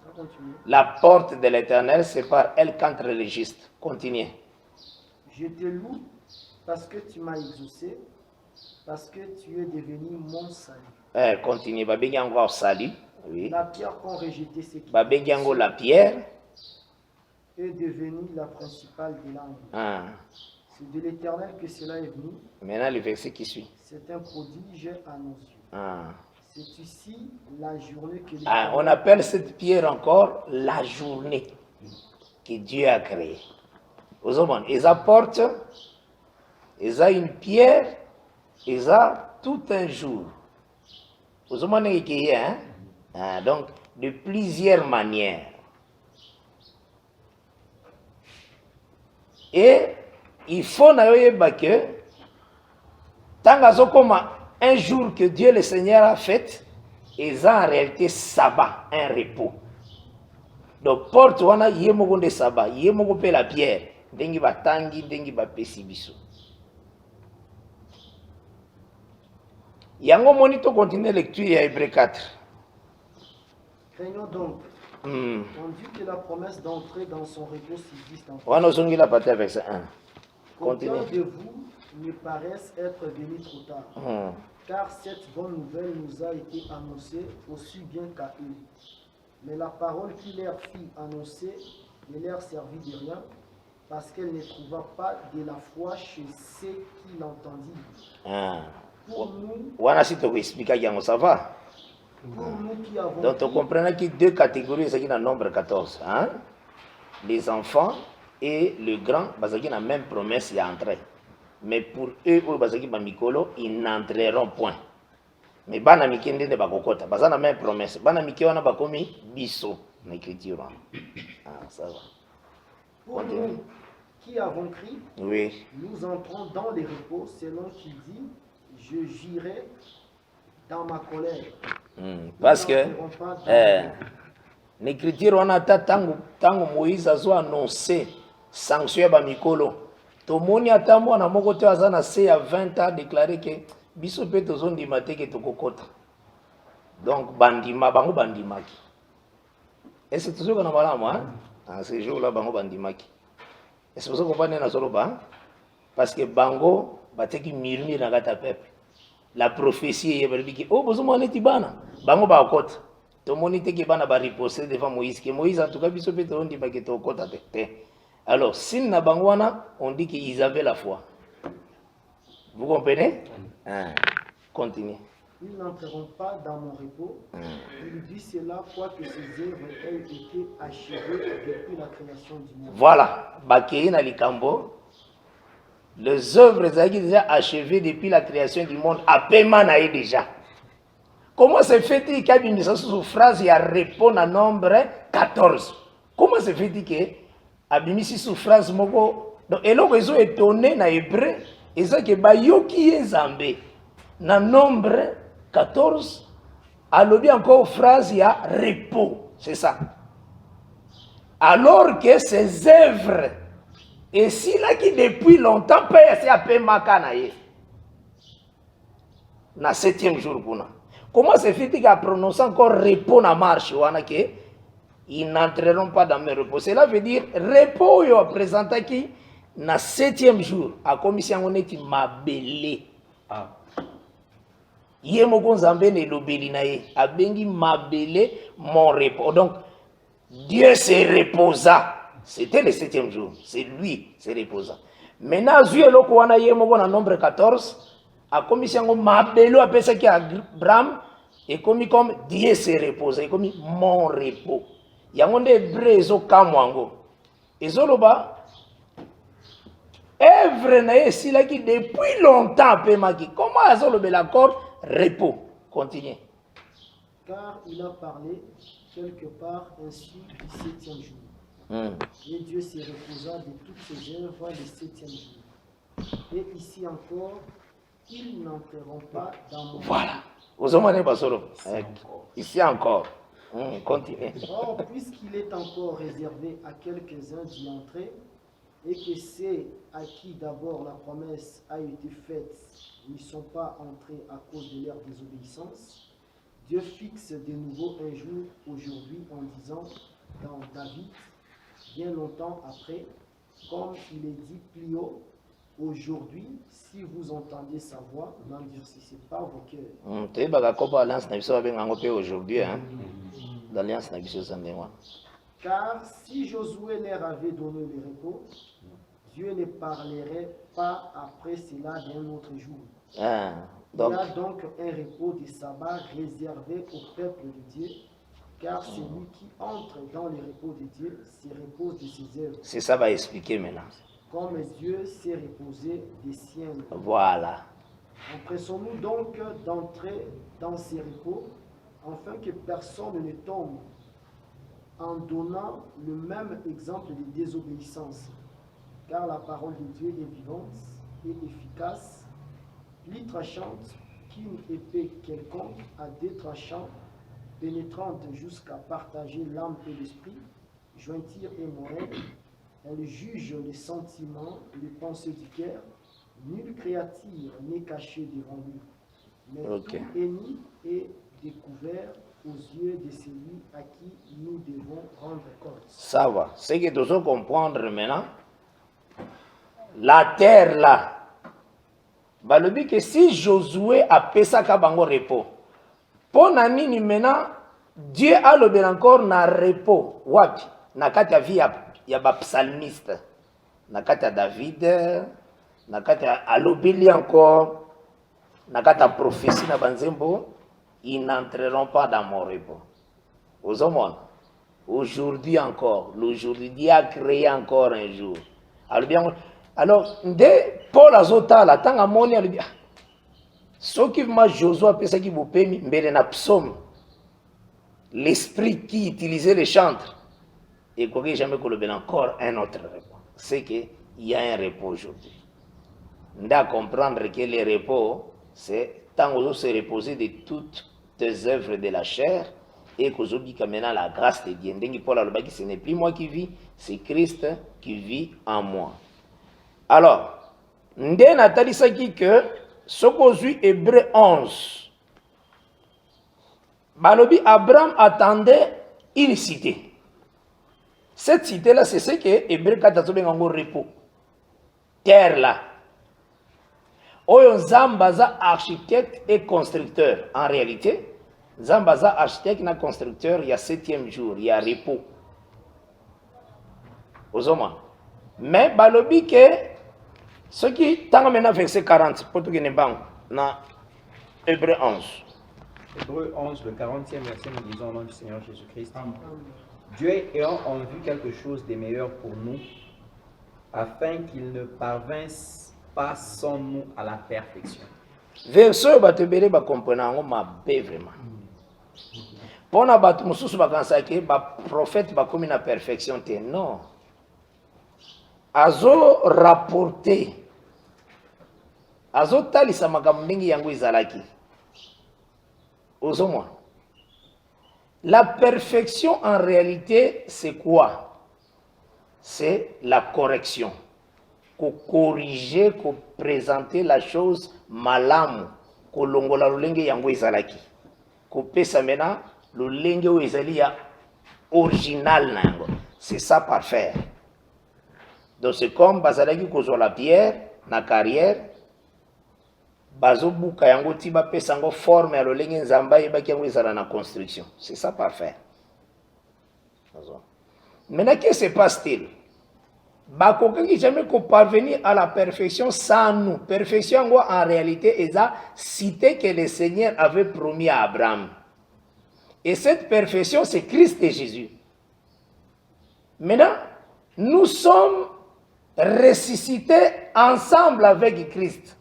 On va continuer. La porte de l'Éternel sépare elle contre les justes. Continuez. Je te loue parce que tu m'as exaucé, parce que tu es devenu mon salut. Continuez. Babengi encore salut. Oui. La pierre qu'ont rejeté ceux qui Babengi encore la pierre. est devenue la principale des langues. Ah. C'est de l'Éternel que cela est venu. Maintenant le verset qui suit. C'est un prodige à nos yeux. Ah. C'est ici la journée que Ah, on appelle cette pierre encore la journée que Dieu a créée. Vous avez ils apportent, ils ont une pierre, ils ont tout un jour. Vous avez qui hein? Ah, donc, de plusieurs manières. Et il faut que tant comme un jour que Dieu le Seigneur a fait, ils ont en réalité sabbat, un repos. Donc porte wana yemoko de sabbat, yemoko pe la pierre, dengi batangi, dengi bapesi biso. Yango monito continue lecture à Hébreux 4. Craignons donc, tandis que la promesse d'entrer dans son repos subsiste encore. Wana osongi la partie avec ça. Qu'aucun Continue. de vous ne paraisse être venu trop tard, car cette bonne nouvelle nous a été annoncée aussi bien qu'à eux. Mais la parole qui leur fut annoncée ne leur servit de rien, parce qu'elle ne trouva pas de la foi chez ceux qui l'entendirent. Pour nous, Wana si tu expliques yango ça va. pour nous qui avons Donc tu cru, comprends qu'il y a deux catégories, c'est qui dans nombre 14. Hein? Les enfants et le grand, parce qu'ils ont la même promesse, il y a entré. Mais pour eux, ils n'entreront point. Mais bana miki ndende bakokota, bazana même promesse. Bana miki wana bakomi biso na écriture. Ah, ça va. pour nous qui avons cru, Oui. nous entrons dans les repos, selon qu'il dit, je j'irai dans ma colère. Parce que Nous n'entrerons pas dans l'écriture on a tango Moïse a annoncé sanction ba mikolo. Tomoni ata mwana moko te azana se ya 20 ans déclaré que biso pe tozondima te ke tokokota. Donc bandima bango bandimaki. Et c'est toujours qu'on a malamu hein? À ce jour-là bango bandimaki. Et c'est pour ça qu'on va na soloba parce que bango bateki murmure na kata peuple. La prophétie est dit oh besoin neti bana bango ba okota. Tomoni te ke bana ba riposter devant Moïse que Moïse en tout cas biso pe tozondima ke tokota te. Alors, si na bangwana, on dit qu'ils avaient la foi. Vous comprenez? Continuez. Ils n'entreront pas dans mon repos. Il dit cela, quoique ces œuvres aient été achevées depuis la création du monde. Voilà. Bakei na likambo. Les œuvres ont déjà achevées depuis la création du monde. Apema na déjà. Comment se fait-il qu'il y a une sous phrase et répond à nombre 14? Comment se fait-il que abimisi sous phrase moko? Donc eloko ezo étonné na hébreu, eza ke bayoki ezambe. Na nombre 14, alobi encore phrase ya repos, c'est ça. Alors que ces œuvres, et si là qui depuis longtemps peut essayer à payer makanaye, na 7e jour kuna. Comment se fait-il qu'à prononcer encore repos na marche wana ke ils n'entreront pas dans mes repos. Cela veut dire repos yo présenté qui na 7e jour a commission on est mabele. Ah. Yé moko nzambe ne lobeli na ye abengi mabele mon repos. Donc Dieu se reposa. C'était le 7e jour. C'est lui se reposa. Maintenant zui eloko wana yé moko na nombre 14 a commission mabelo apesa ki Abraham et comme Dieu se reposa et comme mon repos. Yango nde hébreu ezokamwango ezoloba œuvre na ye esilaki depuis longtemps apemaki. Comment azolobela encore repos? Continue. Car il a parlé quelque part ainsi du 7e jour. Et Dieu se reposa de toutes ses œuvres le 7e jour. Et ici encore, ils n'entreront pas dans mon Voilà. Vous avez basolo. Ici encore. Continuez. Or, puisqu'il est encore réservé à quelques-uns d'y entrer, et que ceux à qui d'abord la promesse a été faite n'y sont pas entrés à cause de leur désobéissance, Dieu fixe de nouveau un jour aujourd'hui en disant dans David, bien longtemps après, comme il est dit plus haut, aujourd'hui, si vous entendez sa voix, n'endurcissez pas vos cœurs. Tu es alliance aujourd'hui, hein? L'alliance n'a pas. Car si Josué leur avait donné le repos, Dieu ne parlerait pas après cela d'un autre jour. Ah, Il y a donc un repos de sabbat réservé au peuple de Dieu, car celui qui entre dans le repos de Dieu se repose de ses œuvres. c'est ça va expliquer maintenant. Comme Dieu s'est reposé des siens. Voilà. Empressons-nous donc d'entrer dans ces repos, afin que personne ne tombe en donnant le même exemple de désobéissance. Car la parole de Dieu est vivante et efficace, plus tranchante qu'une épée quelconque, à deux tranchants, pénétrante jusqu'à partager l'âme et l'esprit, jointure et moelle. Elle juge les sentiments, les pensées du cœur. Nulle créature n'est cachée devant lui, mais tout est nu et découvert aux yeux de celui à qui nous devons rendre compte. Ça va. Ce que tu dois comprendre maintenant, la terre là, bah, le but que si Josué a pesa kabango repos, pour nani maintenant, Dieu a le encore na repos. Wapi? Na kati ya vie ya ba psalmiste. Na kati ya David, na kati ya alobili encore, na kati ya prophétie na banzembo, ils n'entreront pas dans mon repos. Aux hommes, aujourd'hui encore, l'aujourd'hui, Dieu a créé encore un jour. Alors, dès Paul Azotala, tant à mon ce qui m'a Josué appelé ça qui vous paye, mais na psaume, l'esprit qui utilisait les chantres, et qu'on jamais qu'on encore un autre repos. C'est qu'il y a un repos aujourd'hui. On doit comprendre que le repos, c'est tant qu'on se reposer de toutes tes œuvres de la chair, et qu'on oublie que maintenant la grâce de Dieu. Paul a dit, ce n'est plus moi qui vis, c'est Christ qui vit en moi. Alors, Ndé Nathalie Saki que ce qu'on suit Hébreu 11, Balobi Abraham attendait une cité. Cette cité-là, c'est ce que Hébreu 14 a un repos. Terre là. Oyo Zambaza architecte et constructeur. En réalité, Zambaza architecte et constructeur, il y a 7e jour, il y a repos. Aux hommes. Mais Balobi que ce qui, tant maintenant verset 40, pour tout le monde, dans Hébreu 11. Hébreu 11, le 40e verset, nous disons au nom du Seigneur Jésus-Christ. Dieu ayant en vue quelque chose de meilleur pour nous, afin qu'il ne parvinsse pas sans nous à la perfection. Verset, bah te béré, bah comprenant, ma bé vraiment. Pour na bah tout sous bah quand bah prophète bah comme une perfection te non. Azo rapporté. Azo talisa magambengi yangu izalaki. Ozo moi. La perfection en réalité c'est quoi? C'est la correction. Qu'on corriger, qu'on présenter la chose malamu. Qu'on longola lolenge yangu izalaki. Qu'on pesa mena lolenge ou izali original nango. C'est ça parfait. Donc c'est comme bazalaki kozwa la pierre na carrière bazo buka yango tiba pesa yango forme ya lolenge nzamba yebaki yango ezala na construction. C'est ça parfait. Maintenant qu'est-ce qui se passe-t-il? Bakokaki jamais qu'on parvenir à la perfection sans nous. Perfection en réalité est la cité que le Seigneur avait promis à Abraham. Et cette perfection c'est Christ et Jésus. Maintenant nous sommes ressuscités ensemble avec Christ.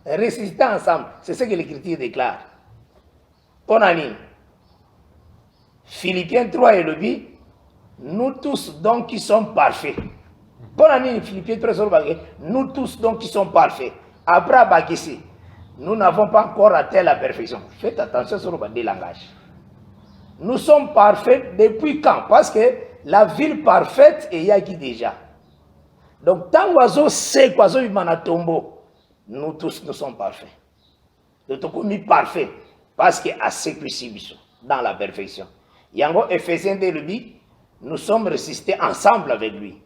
Ressuscités ensemble. C'est ce que l'Écriture déclare. Ponani. Philippiens 3 et le dit, nous tous donc qui sommes parfaits. Ponani, Philippiens 3 et nous tous donc qui sommes parfaits. Après Bakissi, nous n'avons pas encore atteint la perfection. Faites attention sur le langage. Nous sommes parfaits depuis quand? Parce que la ville parfaite est Yaki déjà. Donc, tant que c'est quoi tombeau, nous tous nous sommes parfaits. Nous sommes commis parfaits. Parce que à ce que dans la perfection. Yango Ephésiens de lui, nous sommes ressuscités ensemble avec lui.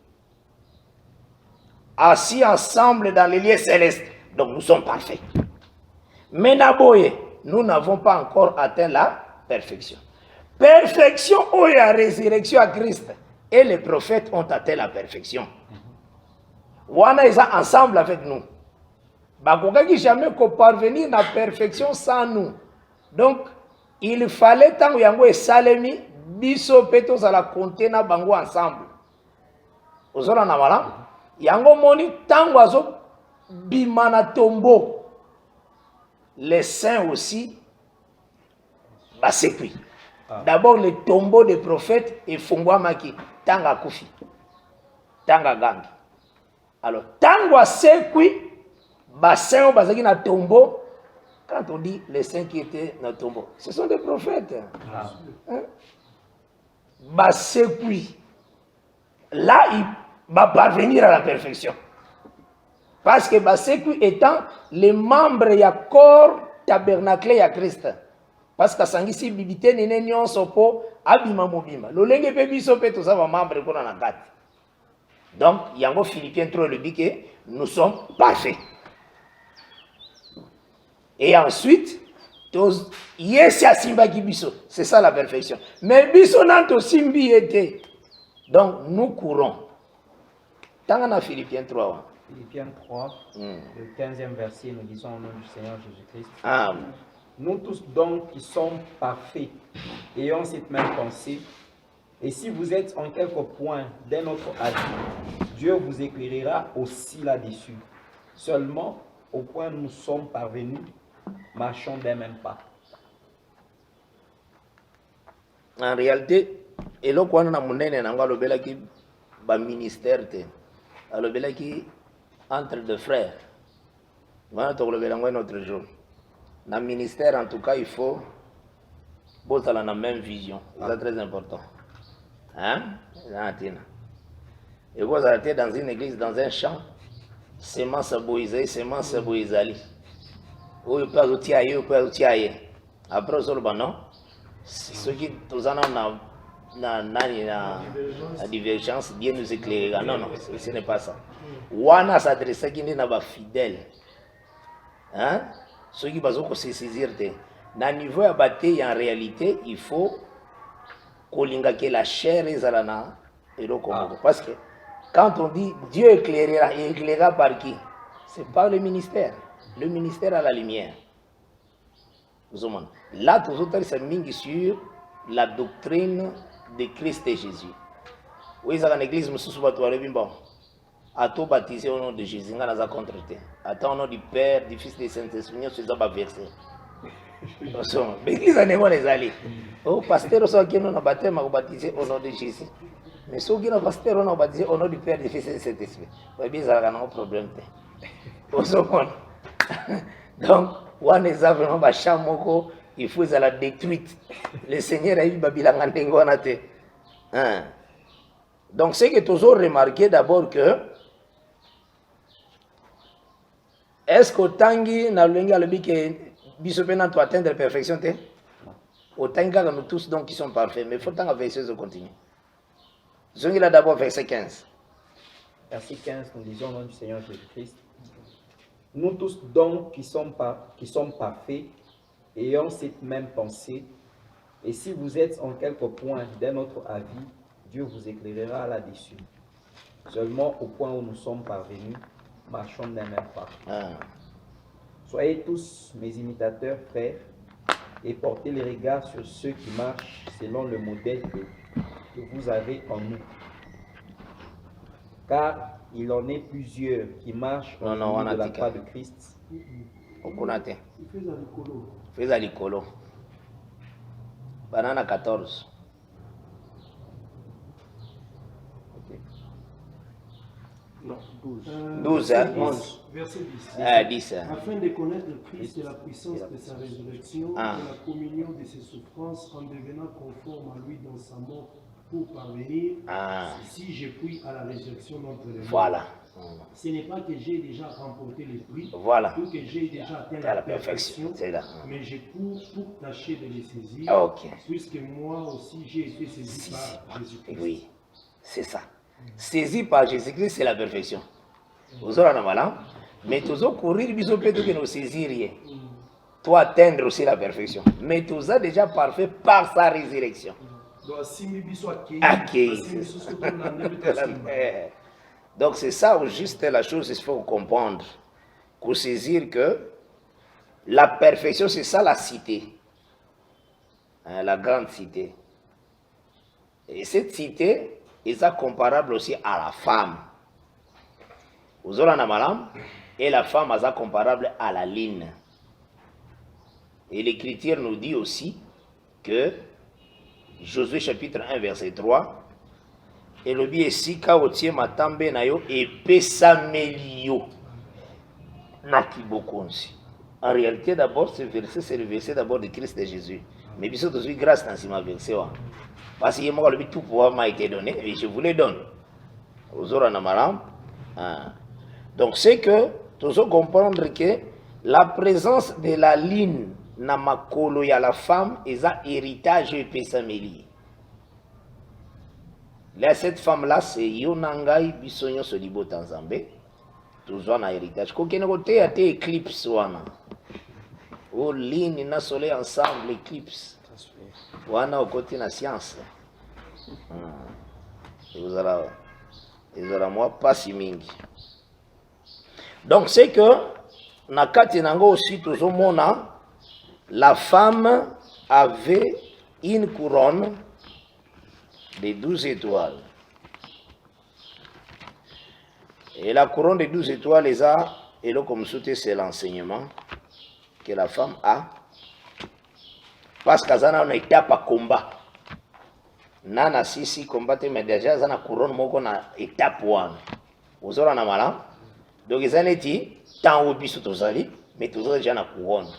Assis ensemble dans les lieux célestes. Donc nous sommes parfaits. Mais Naboye, nous n'avons pas encore atteint la perfection. Perfection où il y a résurrection à Christ. Et les prophètes ont atteint la perfection. Wana est ensemble avec nous. Bakokaki jamais qu'on parvenir à la perfection sans nous. Donc, il fallait tant yango et salemi biso petos à la compter na bango ensemble. Ozona na mala yango moni tango azo bimana tombo. Les saints aussi basekui. D'abord le tombeau des prophètes et fongwa maki tanga kufi. Tanga gangi. Alors tango asekui bassin bazaki na tombeau. Quand on dit les saints qui étaient dans le tombeau, ce sont des prophètes. Basekui. Là, il va parvenir à la perfection. Parce que Basekui étant les membres du corps tabernaclé à Christ. Parce que sangisi bibité nene nyonso po abima mobima. Lolenge pe biso pe tous ava membre ko na kat. Donc, yango Philippiens 3 le dit que nous sommes parfaits. Et ensuite, c'est ça la perfection. Mais biso nanto simbi était. Donc nous courons. Tant qu'on a Philippiens 3. Philippiens 3, le 15e verset, nous disons au nom du Seigneur Jésus-Christ. Amen. Nous tous donc qui sommes parfaits, ayons cette même pensée. Et si vous êtes en quelque point d'un autre avis, Dieu vous éclairera aussi là-dessus. Seulement, au point où nous sommes parvenus, marchons d'un même pas. En réalité, et là, quand on a monnaie, on a le qui ba ministère, le qui entre deux frères. On a le notre jour. Dans le ministère, en tout cas, il faut bosser dans la même vision. C'est très important. Hein? Et vous arrêtez dans une église, dans un champ, semence boisée, semence boisée. Ou il peut ajouter ailleurs, ou peut ajouter ailleurs. Après, non? Ceux qui tous en ont la divergence, Dieu nous éclairera. Non, non, ce n'est pas ça. Wana s'adresse à qui n'est pas fidèle. Hein? Ceux qui vont se saisir. Dans le niveau abatté, en réalité, il faut que la chair est là. Parce que quand on dit Dieu éclairera, il éclairera par qui? C'est par le ministère. Le ministère a la lumière. Là, tout autres c'est mis sur la doctrine de Christ et Jésus. Oui, dans l'église, je suis bon. À tout baptisé au nom de Jésus, on a contre. Attends, au nom du Père, du Fils et du Saint-Esprit, on se pas versé. L'église n'est pas les allées. Oh, pasteur, on a baptisé, on a baptisé au nom de Jésus. Mais ceux qui ont pasteur, on a baptisé au nom du Père, du Fils et du Saint-Esprit. Oui, bien, ça n'a pas de problème. Donc, on est vraiment chamoko, il faut la détruite. Le Seigneur a eu Babylone. Donc, c'est que toujours remarqué d'abord que est-ce qu'au tangi na lenga le que bisopena to atteindre la perfection te? Au tangi nous tous donc qui sont parfaits, mais il faut tant verset de continuer. Zongi là d'abord verset 15. Verset 15, nous disons au nom du Seigneur Jésus-Christ. Nous tous donc qui sommes parfaits, ayons cette même pensée, et si vous êtes en quelque point d'un autre avis, Dieu vous éclairera là-dessus. Seulement au point où nous sommes parvenus, marchons d'un même pas. Soyez tous mes imitateurs, frères, et portez les regards sur ceux qui marchent selon le modèle que vous avez en nous. Car il en est plusieurs qui marchent au milieu de la croix de Christ. Fais à l'icolo. Banana 14. Okay. Non, 12. 12, hein? 11. Verset 10. 10. Afin de connaître le Christ et la puissance de sa résurrection et la communion de ses souffrances en devenant conforme à lui dans sa mort pour parvenir, si je puis, à la résurrection d'entre les morts. Voilà. Ce n'est pas que j'ai déjà remporté le prix, Voilà. ou que j'ai déjà atteint À la la perfection. perfection, C'est là. mais je cours pour tâcher de les saisir, Ah, ok. puisque moi aussi j'ai été saisi par Jésus-Christ. Oui, c'est ça. Saisi par Jésus-Christ, c'est la perfection. Vous aurez un malin, mais toujours courir, bisous, plutôt que nous saisir rien. Toi atteindre aussi la perfection. Mais tout ça déjà parfait par sa résurrection. Donc c'est ça où juste la chose, il faut comprendre. Pour saisir que la perfection, c'est ça la cité. Hein, la grande cité. Et cette cité est comparable aussi à la femme. Vous aurez un malin, et la femme est comparable à la ligne. Et l'Écriture nous dit aussi que Josué chapitre 1 verset 3, et le biais si kaotie matambe na yo et pesamelio nakibokonsi. En réalité d'abord ce verset c'est le verset d'abord de Christ de Jésus. Mais bien sûr toujours grâce dans ce verset. Parce que moi le tout pouvoir m'a été donné et je vous le donne. Aux autres en donc c'est que toujours comprendre que la présence de la ligne na makolo ya la femme est un héritage et pesameli. Là cette femme là c'est yonangai bisonyo solibo tanzambe toujours un héritage kokene côté a été éclipse wana o ligne na soleil ensemble éclipse wana au côté na science vous allez moi pas si mingi. Donc c'est que na kati nango aussi toujours mona la femme avait une couronne de 12 étoiles. Et la couronne de 12 étoiles, et là, comme c'est l'enseignement que la femme a. Parce qu'elle a une étape à combat. Nana si combattre, mais déjà, elle a une couronne, elle a une étape. Vous avez un malin. Donc, ils ont dit, tant au bisou, mais tous déjà une couronne.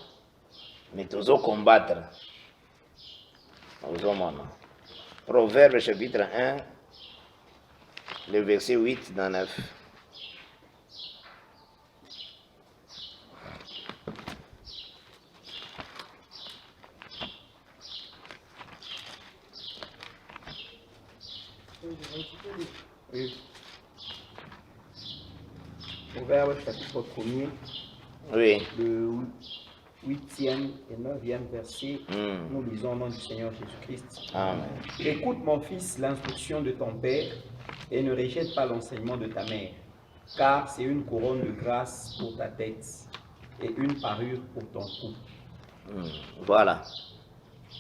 Mais toujours combattre. Proverbe chapitre 1, le verset 8 dans 9. Oui. Proverbe chapitre 1er. Oui. Le 8e et 9e verset, nous lisons au nom du Seigneur Jésus-Christ. Amen. Écoute mon fils l'instruction de ton père et ne rejette pas l'enseignement de ta mère, car c'est une couronne de grâce pour ta tête et une parure pour ton cou. Voilà,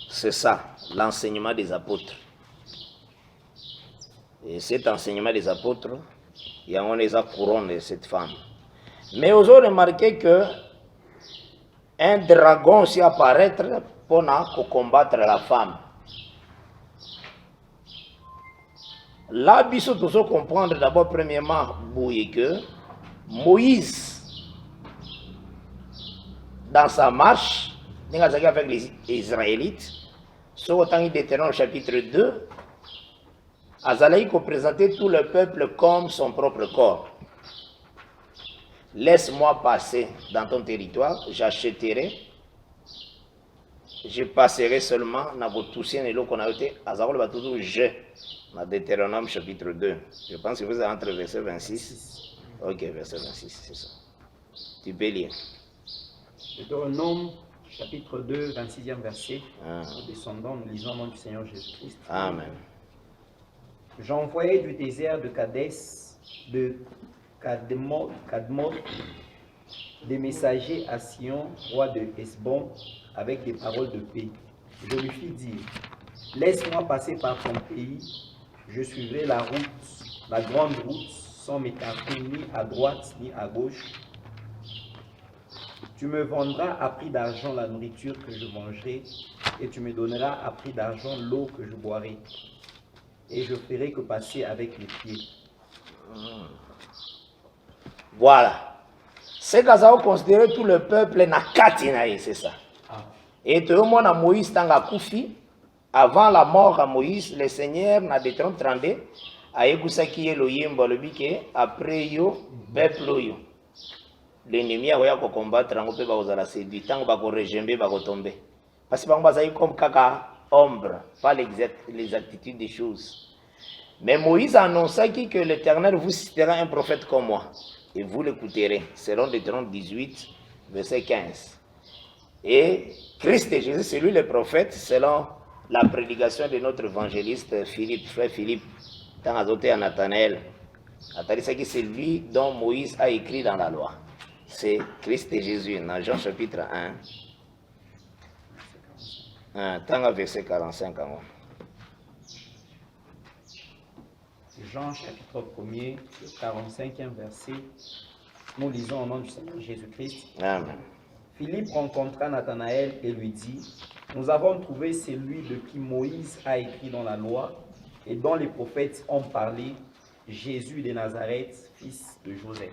c'est ça, l'enseignement des apôtres. Et cet enseignement des apôtres, il y a une couronne de cette femme. Mais vous avez remarqué que un dragon aussi apparaître pour combattre la femme. Là, il faut toujours comprendre d'abord, premièrement, que Moïse, dans sa marche, avec les Israélites, sur autant de Deutéronome chapitre 2, Azalaï représentait tout le peuple comme son propre corps. Laisse-moi passer dans ton territoire, j'achèterai, je passerai seulement dans votre toussien et l'eau qu'on a été, Azalaï va toujours je, dans Deutéronome chapitre 2. Je pense que vous êtes entre verset 26. Ok, verset 26, c'est ça. Tu peux lire. Deutéronome chapitre 2, 26e verset. Nous descendons, nous lisons au nom du Seigneur Jésus-Christ. Amen. J'envoyai du désert de Cadmon, des messagers à Sion, roi de Hesbon, avec des paroles de paix. Je lui fis dire, laisse-moi passer par ton pays, je suivrai la route, la grande route, sans m'écarter ni à droite ni à gauche. Tu me vendras à prix d'argent la nourriture que je mangerai, et tu me donneras à prix d'argent l'eau que je boirai. Et je ferai que passer avec les pieds. Voilà. C'est que ça a considéré tout le peuple na katinaï, c'est ça. Et tout le monde a Moïse tanga koufi. Avant la mort à Moïse, le Seigneur n'a Deutéronome 32 ayekusaki ye loyembo alobi ke après yo peuple oyo l'ennemi akoya kocombattre yango mpe bakozala séduit ntango bakorejembe bakotombe parce que bango bazali comme kaka ombre pas l'exactitude des choses. Mais Moïse annonçaki que l'Éternel vous citera un prophète comme moi et vous l'écouterez selon Deutéronome 18 verset 15. Et Christ et Jésus, c'est lui le prophète selon la prédication de notre évangéliste Philippe, frère Philippe, dans Azoté à Nathanaël. Nathanaël, c'est lui dont Moïse a écrit dans la loi. C'est Christ et Jésus, dans Jean chapitre 1. Tant verset 45. Jean chapitre 1er, 45e verset. Nous lisons au nom du Seigneur Jésus-Christ. Amen. Philippe rencontra Nathanaël et lui dit, nous avons trouvé celui de qui Moïse a écrit dans la loi et dont les prophètes ont parlé, Jésus de Nazareth, fils de Joseph.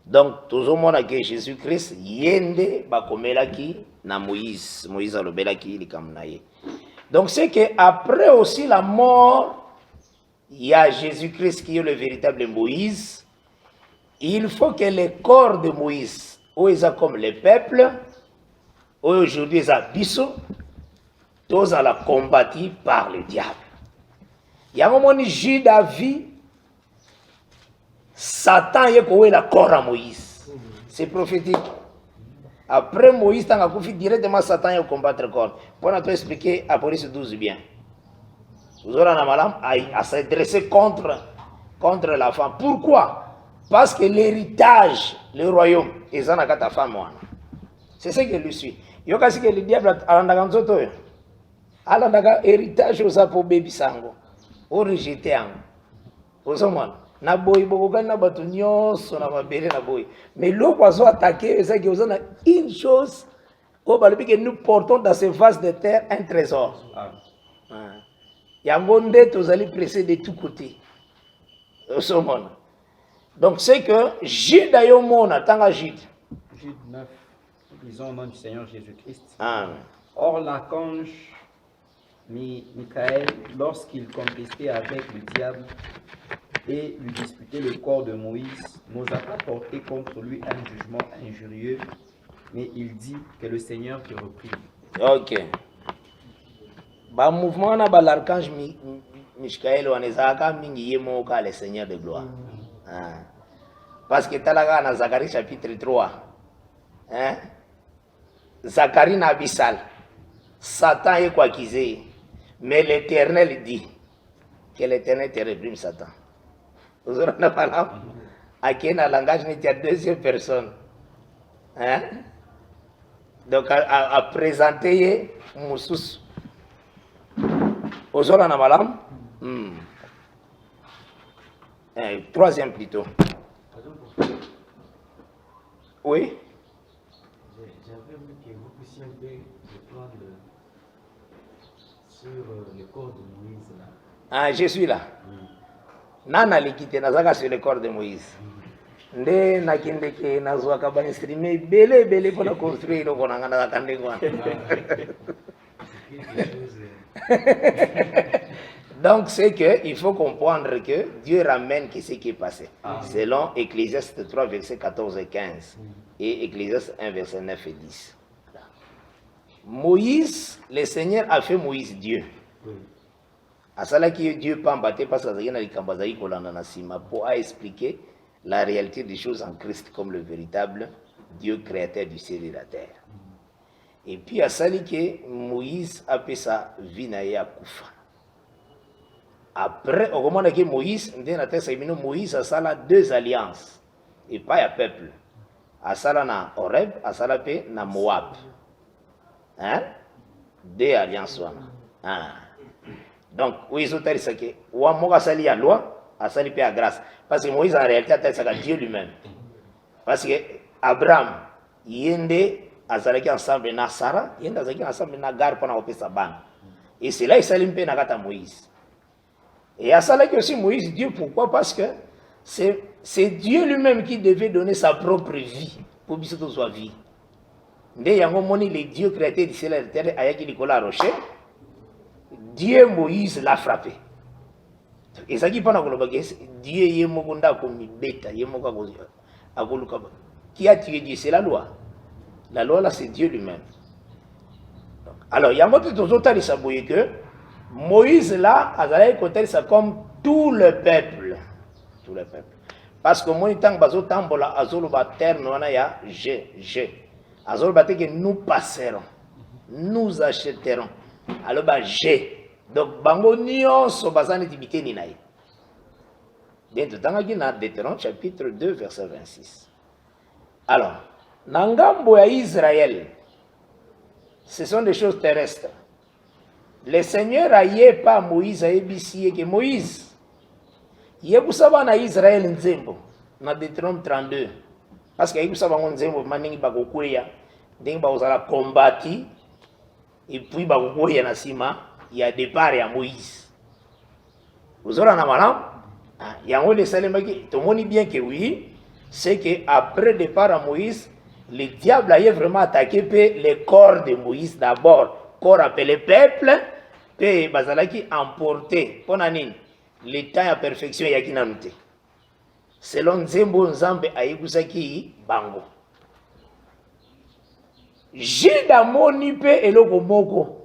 Donc, toujours mon que Jésus-Christ, yende bakomelaki na Moïse. Moïse a lobelaki likamnaye. Donc, c'est que après aussi la mort, il y a Jésus-Christ qui est le véritable Moïse. Il faut que les corps de Moïse, où ils sont comme les peuples, où aujourd'hui ils sont biso, tous à la combattre par le diable. Il y a un moment où Jude a vu Satan est pour la corps à Moïse. C'est prophétique. Après Moïse, tu as directement Satan est combattre le corps. Pour nous expliquer, Apocalypse 12 bien. Vous aurez un malin à se dresser contre la femme. Pourquoi? Parce que l'héritage, le royaume, est dans la femme. C'est ce que lui suit. Il y a que le diable a un héritage aux apôtres bébé sango. Au rejeté en. Aux hommes. Na boy boboka na batu nyonso na mabele na boy. Mais l'eau oiseau attaqué, c'est que vous avez une chose. Au balobi que nous portons dans ces vases de terre un trésor. Yangonde tous allez presser de tous côtés. Aux hommes. Donc c'est que Jude a eu mon attend Jude. Jude 9, disons au nom du Seigneur Jésus-Christ. Amen. Or l'archange Michael, lorsqu'il contestait avec le diable et lui disputait le corps de Moïse, n'osa pas porter contre lui un jugement injurieux, mais il dit que le Seigneur te reprie. Ok. Ba mouvement na ba l'archange Michael on ezaka mingi yemo ka le Seigneur de gloire. Parce que talaga na Zacharie chapitre 3. Hein? Zacharie na Abyssal. Satan est quoi qu'il ait. Mais l'Éternel dit que l'Éternel te réprime Satan. Vous aurez la parole. À qui dans le langage n'est pas deuxième personne. Hein? Donc à présenter Moussous. Vous aurez la parole. Troisième plutôt. Oui. J'avais voulu que vous puissiez un peu reprendre sur le corps de Moïse là. Ah, je suis là. Nana likite nazaka sur le corps de Moïse. Nde nakindeke nazwaka ba instrument belé pour construire le konanga na kandengwa. Donc c'est que il faut comprendre que Dieu ramène ce qui est passé. Selon Ecclésiaste 3 verset 14 et 15 et Ecclésiaste 1 verset 9 et 10. Moïse, le Seigneur a fait Moïse Dieu. À cela qui Dieu pas embatté parce que il y a des kambazaï kolanda na sima pour expliquer la réalité des choses en Christ comme le véritable Dieu créateur du ciel et de la terre. Et puis à cela que Moïse a fait sa vie na ya kufa. Après, au moment que Moïse, Moïse a sala deux alliances. Et pas un peuple. A sala na Horeb, a sala pe na Moab. Hein? Deux alliances. Hein? Donc, oui, ils ont dit ça que Ouamoga sali à loi, a sali pe à grâce. Parce que Moïse en réalité a dit Dieu lui-même. Parce que Abraham, yende a sali ensemble na Sarah, yende a sali ensemble na Gar pendant sa bande. Et c'est là il s'allume pe na gata Moïse. Et à ça là que aussi Moïse, Dieu, pourquoi? Parce que c'est Dieu lui-même qui devait donner sa propre vie pour que tout soit vie. Dès yango moni le Dieu créateur du ciel et de la terre ayaki Nicolas Rocher, Dieu Moïse l'a frappé. Et ça qui pendant que Dieu est mokunda comme bêta, il qui a tué Dieu, c'est la loi. La loi là, c'est Dieu lui-même. Alors, il y a un autre que Moïse là, a côté ça comme tout le peuple. Tout le peuple. Parce que moi, tant que tambola, azoluba terme, on a ya je. Azoluba que nous passerons, nous achèterons. Alors, bah, je. Donc, bango nyonso bazane tibité ni naï. Dentro tangaki na Deutéronome chapitre 2 verset 26. Alors, nangambo ya Israël, ce sont des choses terrestres. Le Seigneur a yé pas Moïse a ébissé que Moïse yebusaba na Israël nzembo na Deutéronome 32 parce que yebusaba nzembo maningi bakokweya ndenge bakozala kombati et puis bakokweya na sima ya départ ya Moïse. Vous aurez un malam, il y a un de Salemaki, tout le monde dit bien que oui, c'est qu'après le départ à Moïse, le diable a vraiment attaqué le corps de Moïse d'abord, corps appelé peuple, puis Bazalaki emporté, pour le temps à perfection il y a qui n'a noté. Selon Zembo Nzambe Aïgousaki Bango. Jida Monipe et Logomoko.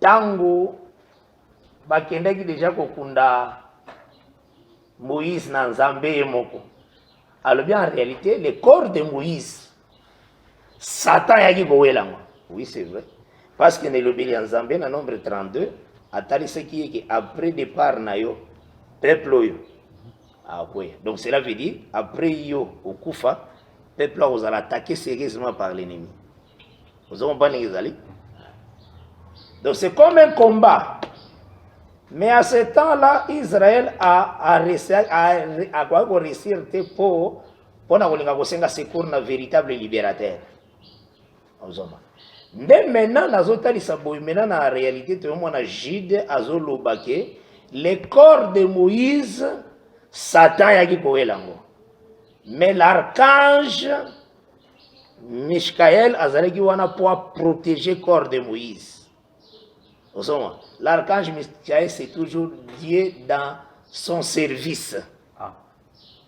Tango bakendaki déjà kokunda Moïse na Nzambe moko. Alors bien en réalité le corps de Moïse Satan yaki bowelango. Oui, c'est vrai. Parce que ne lobeli Nzambe na nombre 32 atali ce qui est que après départ na yo peuple yo. Ah ouais. Donc cela veut dire après yo okufa peuple vous allez attaquer sérieusement par l'ennemi. Vous avez compris les amis? Donc c'est comme un combat. Mais à ce temps-là, Israël a réussi pour secours na véritable libérateur. Mais maintenant, maintenant en réalité, tout le monde a Jude, Azolobake, le corps de Moïse, Satan yaki koelango. Mais l'archange Michaël azalaki wana pour protéger le corps de Moïse. L'archange Michaël, c'est toujours Dieu dans son service.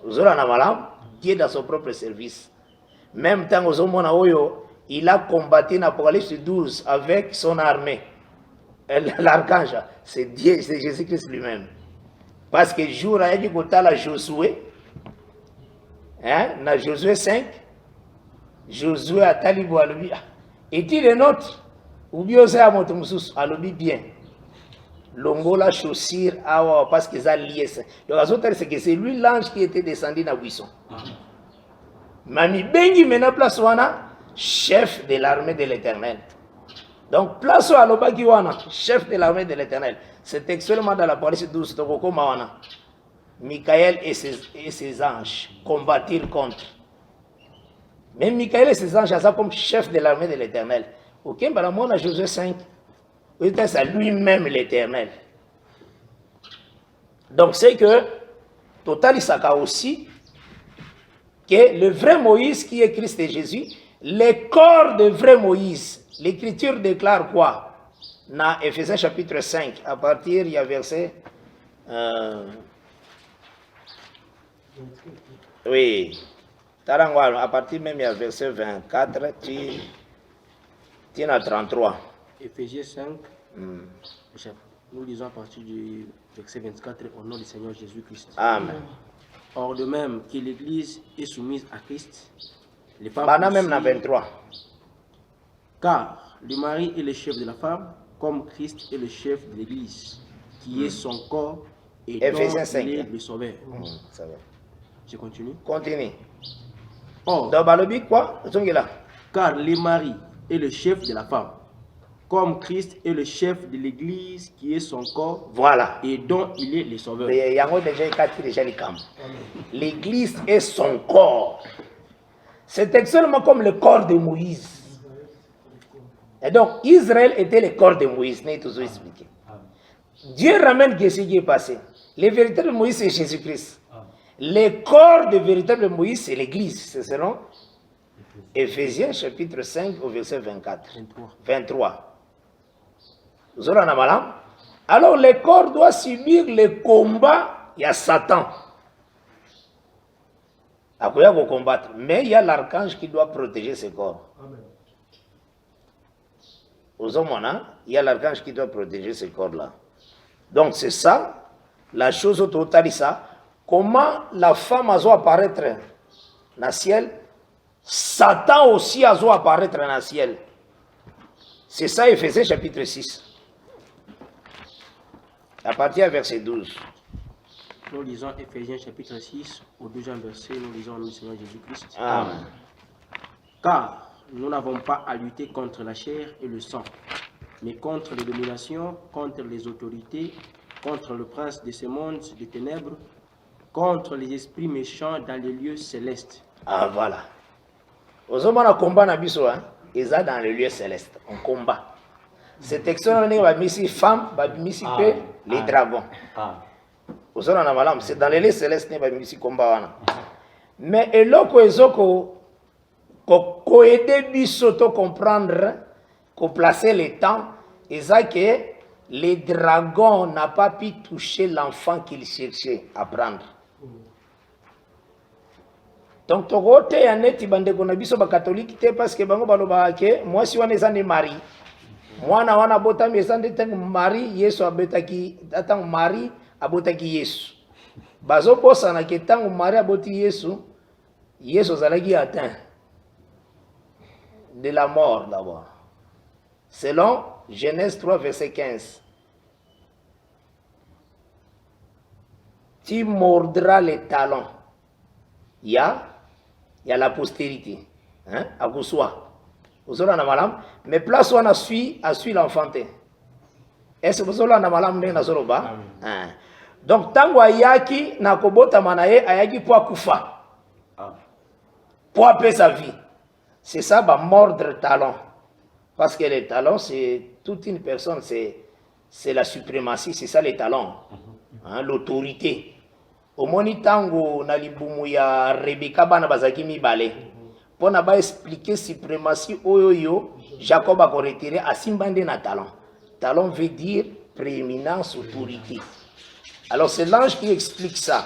Vous aurez un malam, Dieu dans son propre service. Même temps, il a combattu dans Apocalypse 12 avec son armée. L'archange, c'est Dieu, c'est Jésus-Christ lui-même. Parce que jour à Josué, dans Josué 5, Josué a talibou à l'objet. Est-il le nôtre? Ou bien c'est à mon tour, à l'objet bien. Longo la chaussure, parce qu'ils ont lié ça. Donc, c'est que c'est lui l'ange qui était descendu dans le buisson. Mami Bengi mena place wana, chef de l'armée de l'Éternel. Donc, place à l'obagi wana, chef de l'armée de l'Éternel. C'est textuellement dans la police 12, Tokoko Mawana. Michael et ses anges combattirent contre. Même Michael et ses anges, ça comme chef de l'armée de l'Éternel. Ok, bah on a Josué 5. C'est lui-même l'Éternel. Donc c'est que Total Isaka aussi que le vrai Moïse qui est Christ et Jésus, le corps de vrai Moïse, l'Écriture déclare quoi? Dans Éphésiens chapitre 5, à partir il y a verset oui, à partir même il y a verset 24, tu as 33. Éphésiens 5, nous lisons à partir du verset 24 au nom du Seigneur Jésus-Christ. Amen. Or de même que l'Église est soumise à Christ, les femmes même dans 23. Car le mari est le chef de la femme, comme Christ est le chef de l'Église, qui est son corps et dont il est le sauveur. Ça va. Je continue. Continue. Or, dans Balobi quoi? Car le mari est le chef de la femme, comme Christ est le chef de l'Église qui est son corps, voilà, et dont il est le sauveur. L'Église est son corps. C'est exactement comme le corps de Moïse. Et donc Israël était le corps de Moïse. N'est toujours expliqué. Dieu ramène ce qui est passé. Le véritable Moïse c'est Jésus-Christ. Le corps de véritable Moïse c'est l'Église. C'est selon Éphésiens chapitre 5 au verset 23. Vous aurez un amalam. Alors le corps doit subir le combat, il y a Satan. Après, il faut combattre. Mais il y a l'archange qui doit protéger ce corps. Aux hommes, il y a l'archange qui doit protéger ce corps-là. Donc c'est ça, la chose au total, ça. Comment la femme a dû apparaître dans le ciel, Satan aussi a dû apparaître dans le ciel. C'est ça, Éphésiens chapitre 6. À partir du verset 12. Nous lisons Éphésiens chapitre 6, au 2e verset, nous lisons le Seigneur Jésus-Christ. Amen. Car nous n'avons pas à lutter contre la chair et le sang, mais contre les dominations, contre les autorités, contre le prince de ce monde des ténèbres, contre les esprits méchants dans les lieux célestes. Ah voilà. Aux hommes, on a combat dans biso, hein. Ils sont dans les lieux célestes. On combat. Cet extrait, on a mis ici femmes, ici les dragons. Aux hommes, on a malade. C'est dans les lieux célestes, on a mis ici combat. Mais et là, qu'on aider biso à comprendre, qu'on placer les temps, et ça que les dragons n'ont pas pu toucher l'enfant qu'ils cherchaient à prendre. Donc, tu as un net catholique parce que moi, si on est en mari, moi, na wana bota mesande tangu mari Yesu abetaki tangu mari abotaki Yesu. Bazo bosa na ke tangu mari aboti Yesu, Yesu zalaki atteint de la mort d'abord. Selon Genèse 3 verset 15. Tu mordras les talons. Il y a la postérité. Hein? À Goussoua. Mais place où on a suivi l'enfanté. Est-ce que vous avez un donc, tango ayaki na kobota manaye ayaki po kufa. Po apé sa vie. C'est ça, bah, mordre talon. Parce que les talons, c'est toute une personne, c'est la suprématie, c'est ça les talons. Hein, l'autorité. Au moni tango na libumu ya Rebecca bana bazaki mibale. Pour na ba expliquer suprématie oyoyo, Jacob a retiré à simbande na talon. Talon veut dire prééminence, autorité. Alors c'est l'ange qui explique ça.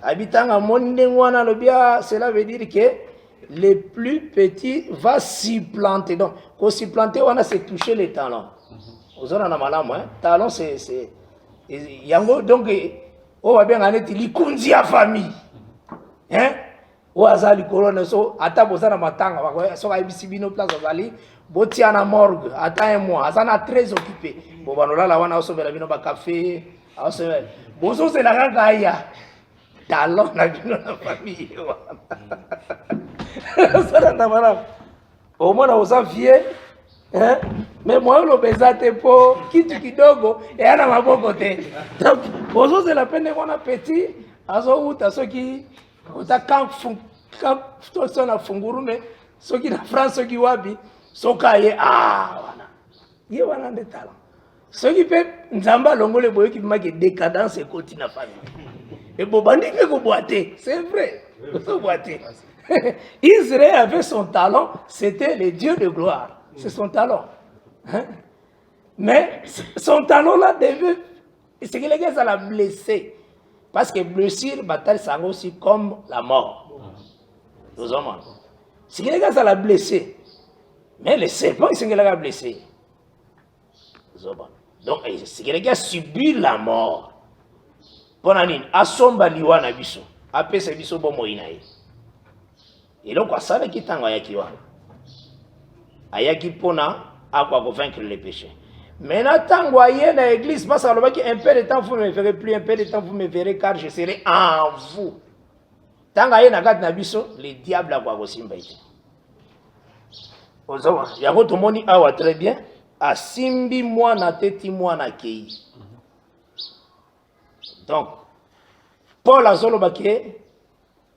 Habitant à Mondengwana Lobia, cela veut dire que le plus petit va s'y planter. Donc, quand s'y planter, on a se toucher les talons. Vous en avez malade, hein? Talon, c'est. Yango, donc, on va bien en être l'ikundi à famille. Hein? Ou à ça, l'icône, so, à ta bosana matanga, so, à Ibisibino place, à Zali, Botiana morgue, attends un mois, Azana très occupé. Bon, là, là, on a aussi besoin de café. Bozo, c'est la gagaya. Talon, la vie de la famille. Au moins, on s'en fiait. Mais moi, le besate pour kitu kidogo et à ma bon côté. Donc, bozo, c'est la peine de mon appétit. Azo ou ta ceux qui ont quand tout ça na fungurume, ceux qui na France, ceux qui wabi, sokaye wana. Yé wana de talent. Ceux qui peuvent nzamba longo le boyo qui marque décadence et continue la famille. Et Bobandi fait boiter, c'est vrai. Boiter. Israël avait son talent, c'était le Dieu de gloire. C'est son talent. Hein? Mais son talent là devait. C'est que les gars, ça l'a blessé. Parce que blessure, bataille, ça aussi comme la mort. Nous hommes. C'est que les gars, ça l'a blessé. Mais le serpent, c'est que les gars blessé. Donc, c'est que les gars subissent la mort. Ponanine, asomba liwa na biso, apesa biso bomo inaye. Et donc, ça veut dire que ayaki wa. Ayaki pona akwa vaincre les péchés. Maintenant, tango aye na église, parce que un peu de temps vous me verrez plus, un peu de temps vous me verrez, car je serai en vous. Tango aye na gat na biso, le diable a quoi simba ite. Ozawa, yako tomoni awa très bien. Asimbi mwana teti mwana kei. Donc, Paul a dit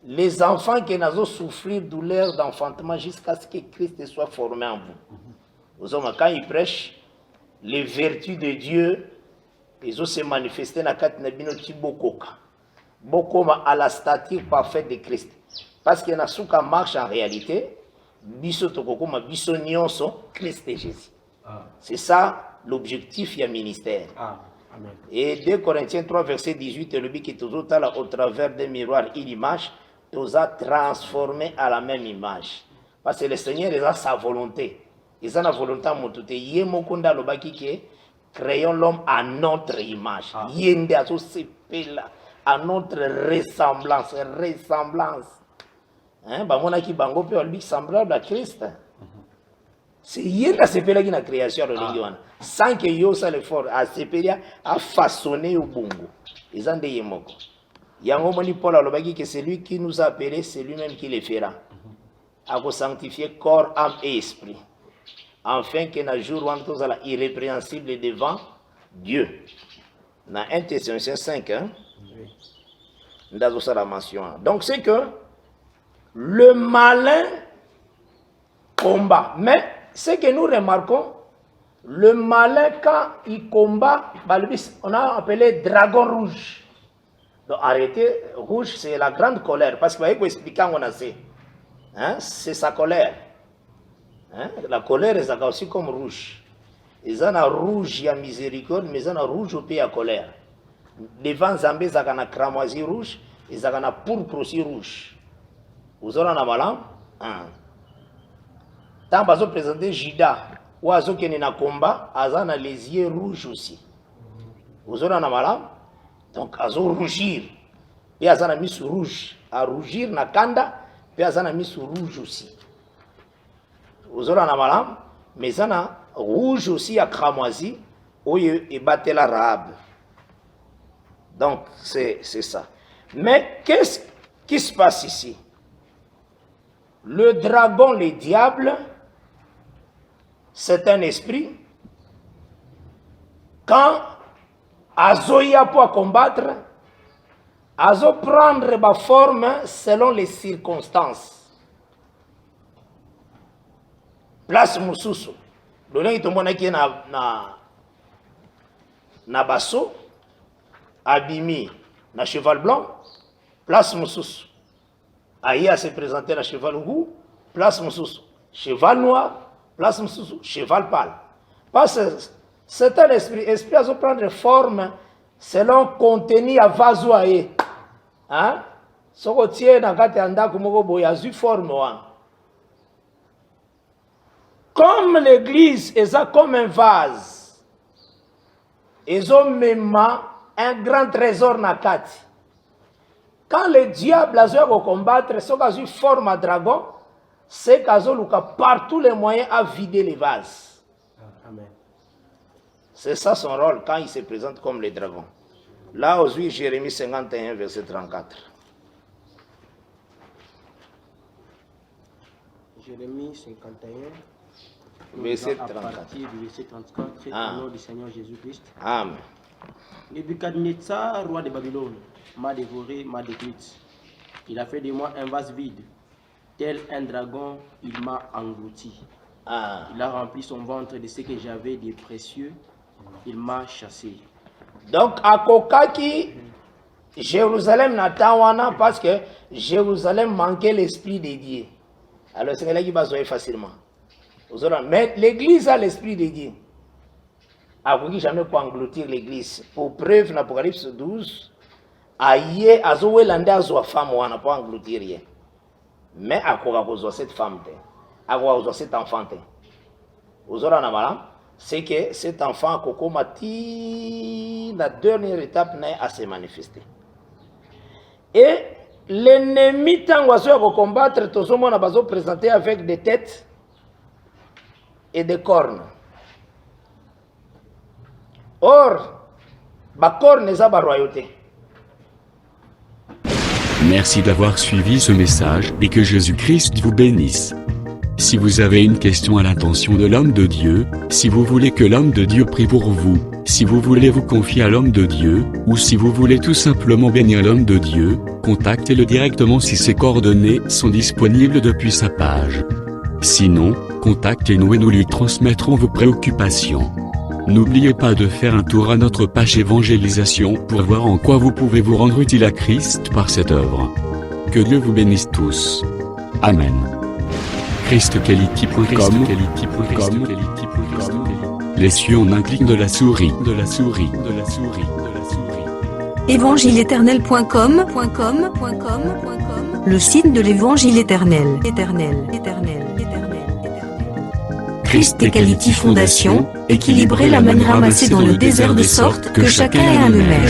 les enfants qui n'ont souffrir douleur d'enfantement jusqu'à ce que Christ soit formé en vous. Aux hommes, quand ils prêchent les vertus de Dieu, ils ont se manifesté dans la Katnabino Tibokoka. Bokoma à la stature parfaite de Christ. Parce que Nasuka marche en réalité, Biso Tokokoma, Biso Nyonso, Christ et Jésus. C'est ça l'objectif du ministère. Amen. Et 2 Corinthiens 3, verset 18, le but qui est toujours là, au travers des miroirs et l'image, nous a transformés à la même image. Parce que le Seigneur, il a sa volonté. Il a la volonté à monter. Yemokunda lobaki qui créons l'homme à notre image. Yende a à notre ressemblance. Hein? Bamona ki bango pe olbi semblable à Christ. C'est yenda sepela qui na création de l'Indiana. Sans que yo ça l'effort à sepela a façonné au bongo. Ils ont des yemoko. Yango moni Paul alobaki que c'est lui qui nous a appelés, c'est lui-même qui les fera. À vous sanctifier corps, âme et esprit. Afin que na jour où on soit irrépréhensible devant Dieu. Dans 1 Thessaloniciens 5, hein? Dans la mention. Donc c'est que le malin combat. Mais ce que nous remarquons, le malin quand il combat, on a appelé dragon rouge. Donc arrêtez, rouge c'est la grande colère. Parce que vous voyez, expliquer on a fait. Hein? C'est sa colère. Hein? La colère est aussi comme rouge. Ils ont un rouge, il y a miséricorde, mais ils ont un rouge au pays à colère. Devant Zambé, ils ont un cramoisi rouge, ils ont un pourpre aussi rouge. Vous aurez un malam? Tant que vous présentez Jida, ou à qui est en combat, ils ont les yeux rouges aussi. Vous aurez un malam? Donc, ils ont rougir. Et ils ont mis sur rouge. À rougir, na kanda, puis ils ont mis sur rouge aussi. Vous aurez un malam? Mais ils ont rouge aussi à cramoisi, où ils battent la rabe. Donc, c'est ça. Mais qu'est-ce qui se passe ici? Le dragon, le diable, c'est un esprit. Quand Azoïa pour combattre, Azo prendre ma forme selon les circonstances. Place Moussousou. Le nez tout le monde qui est na basso, abimi, na cheval blanc, place Moussousou. Aïe se présenter na cheval roux, place Moussousou. Cheval noir, place Moussousou. Cheval pâle. Parce que c'est un esprit. Esprit à prendre forme selon contenu à vasoyer. Hein? Ce que tient dans la tête de la forme. Comme l'église est comme un vase, ils ont même un grand trésor dans la tête. Quand le diable a combattre, ce qu'il a forme à dragon, c'est qu'il a par tous les moyens à vider les vases. Amen. C'est ça son rôle quand il se présente comme le dragon. Là, aujourd'hui, Jérémie 51, verset 34. Jérémie 51. Verset À 34. partir du verset 34, au nom du Seigneur Jésus-Christ. Amen. Nebuchadnezzar, roi de Babylone, m'a dévoré, m'a détruite. Il a fait de moi un vase vide. Tel un dragon, il m'a englouti. Il a rempli son ventre de ce que j'avais de précieux. Il m'a chassé. Donc, à Kokaki, Jérusalem n'attend parce que Jérusalem manquait l'esprit de Dieu. Alors, c'est là qui va se jouer facilement. Mais l'église a l'esprit de Dieu. Akoki jamais pour engloutir l'église. Pour preuve, dans l'Apocalypse 12, aïe, azoé landé azoa femme ou n'a pas engloutir rien. Mais à quoi azoa cette femme, à quoi azoa cet enfant. Ozora namala, c'est que cet enfant Koko Mati, la dernière étape n'est à se manifester. Et l'ennemi tangoazo à combattre, tout ce monde a besoin de présenter avec des têtes et des cornes. Or, ma corne n'est pas royauté. Merci d'avoir suivi ce message et que Jésus-Christ vous bénisse. Si vous avez une question à l'intention de l'homme de Dieu, si vous voulez que l'homme de Dieu prie pour vous, si vous voulez vous confier à l'homme de Dieu, ou si vous voulez tout simplement bénir l'homme de Dieu, contactez-le directement si ses coordonnées sont disponibles depuis sa page. Sinon, contactez-nous et nous lui transmettrons vos préoccupations. N'oubliez pas de faire un tour à notre page évangélisation pour voir en quoi vous pouvez vous rendre utile à Christ par cette œuvre. Que Dieu vous bénisse tous. Amen. ChristQuality.com les cieux en un clic de la souris. Évangile-éternel.com, le site de l'Évangile éternel. Christ Equality Fondation, équilibrer la manne ramassée dans le désert de sorte que chacun ait un de mer.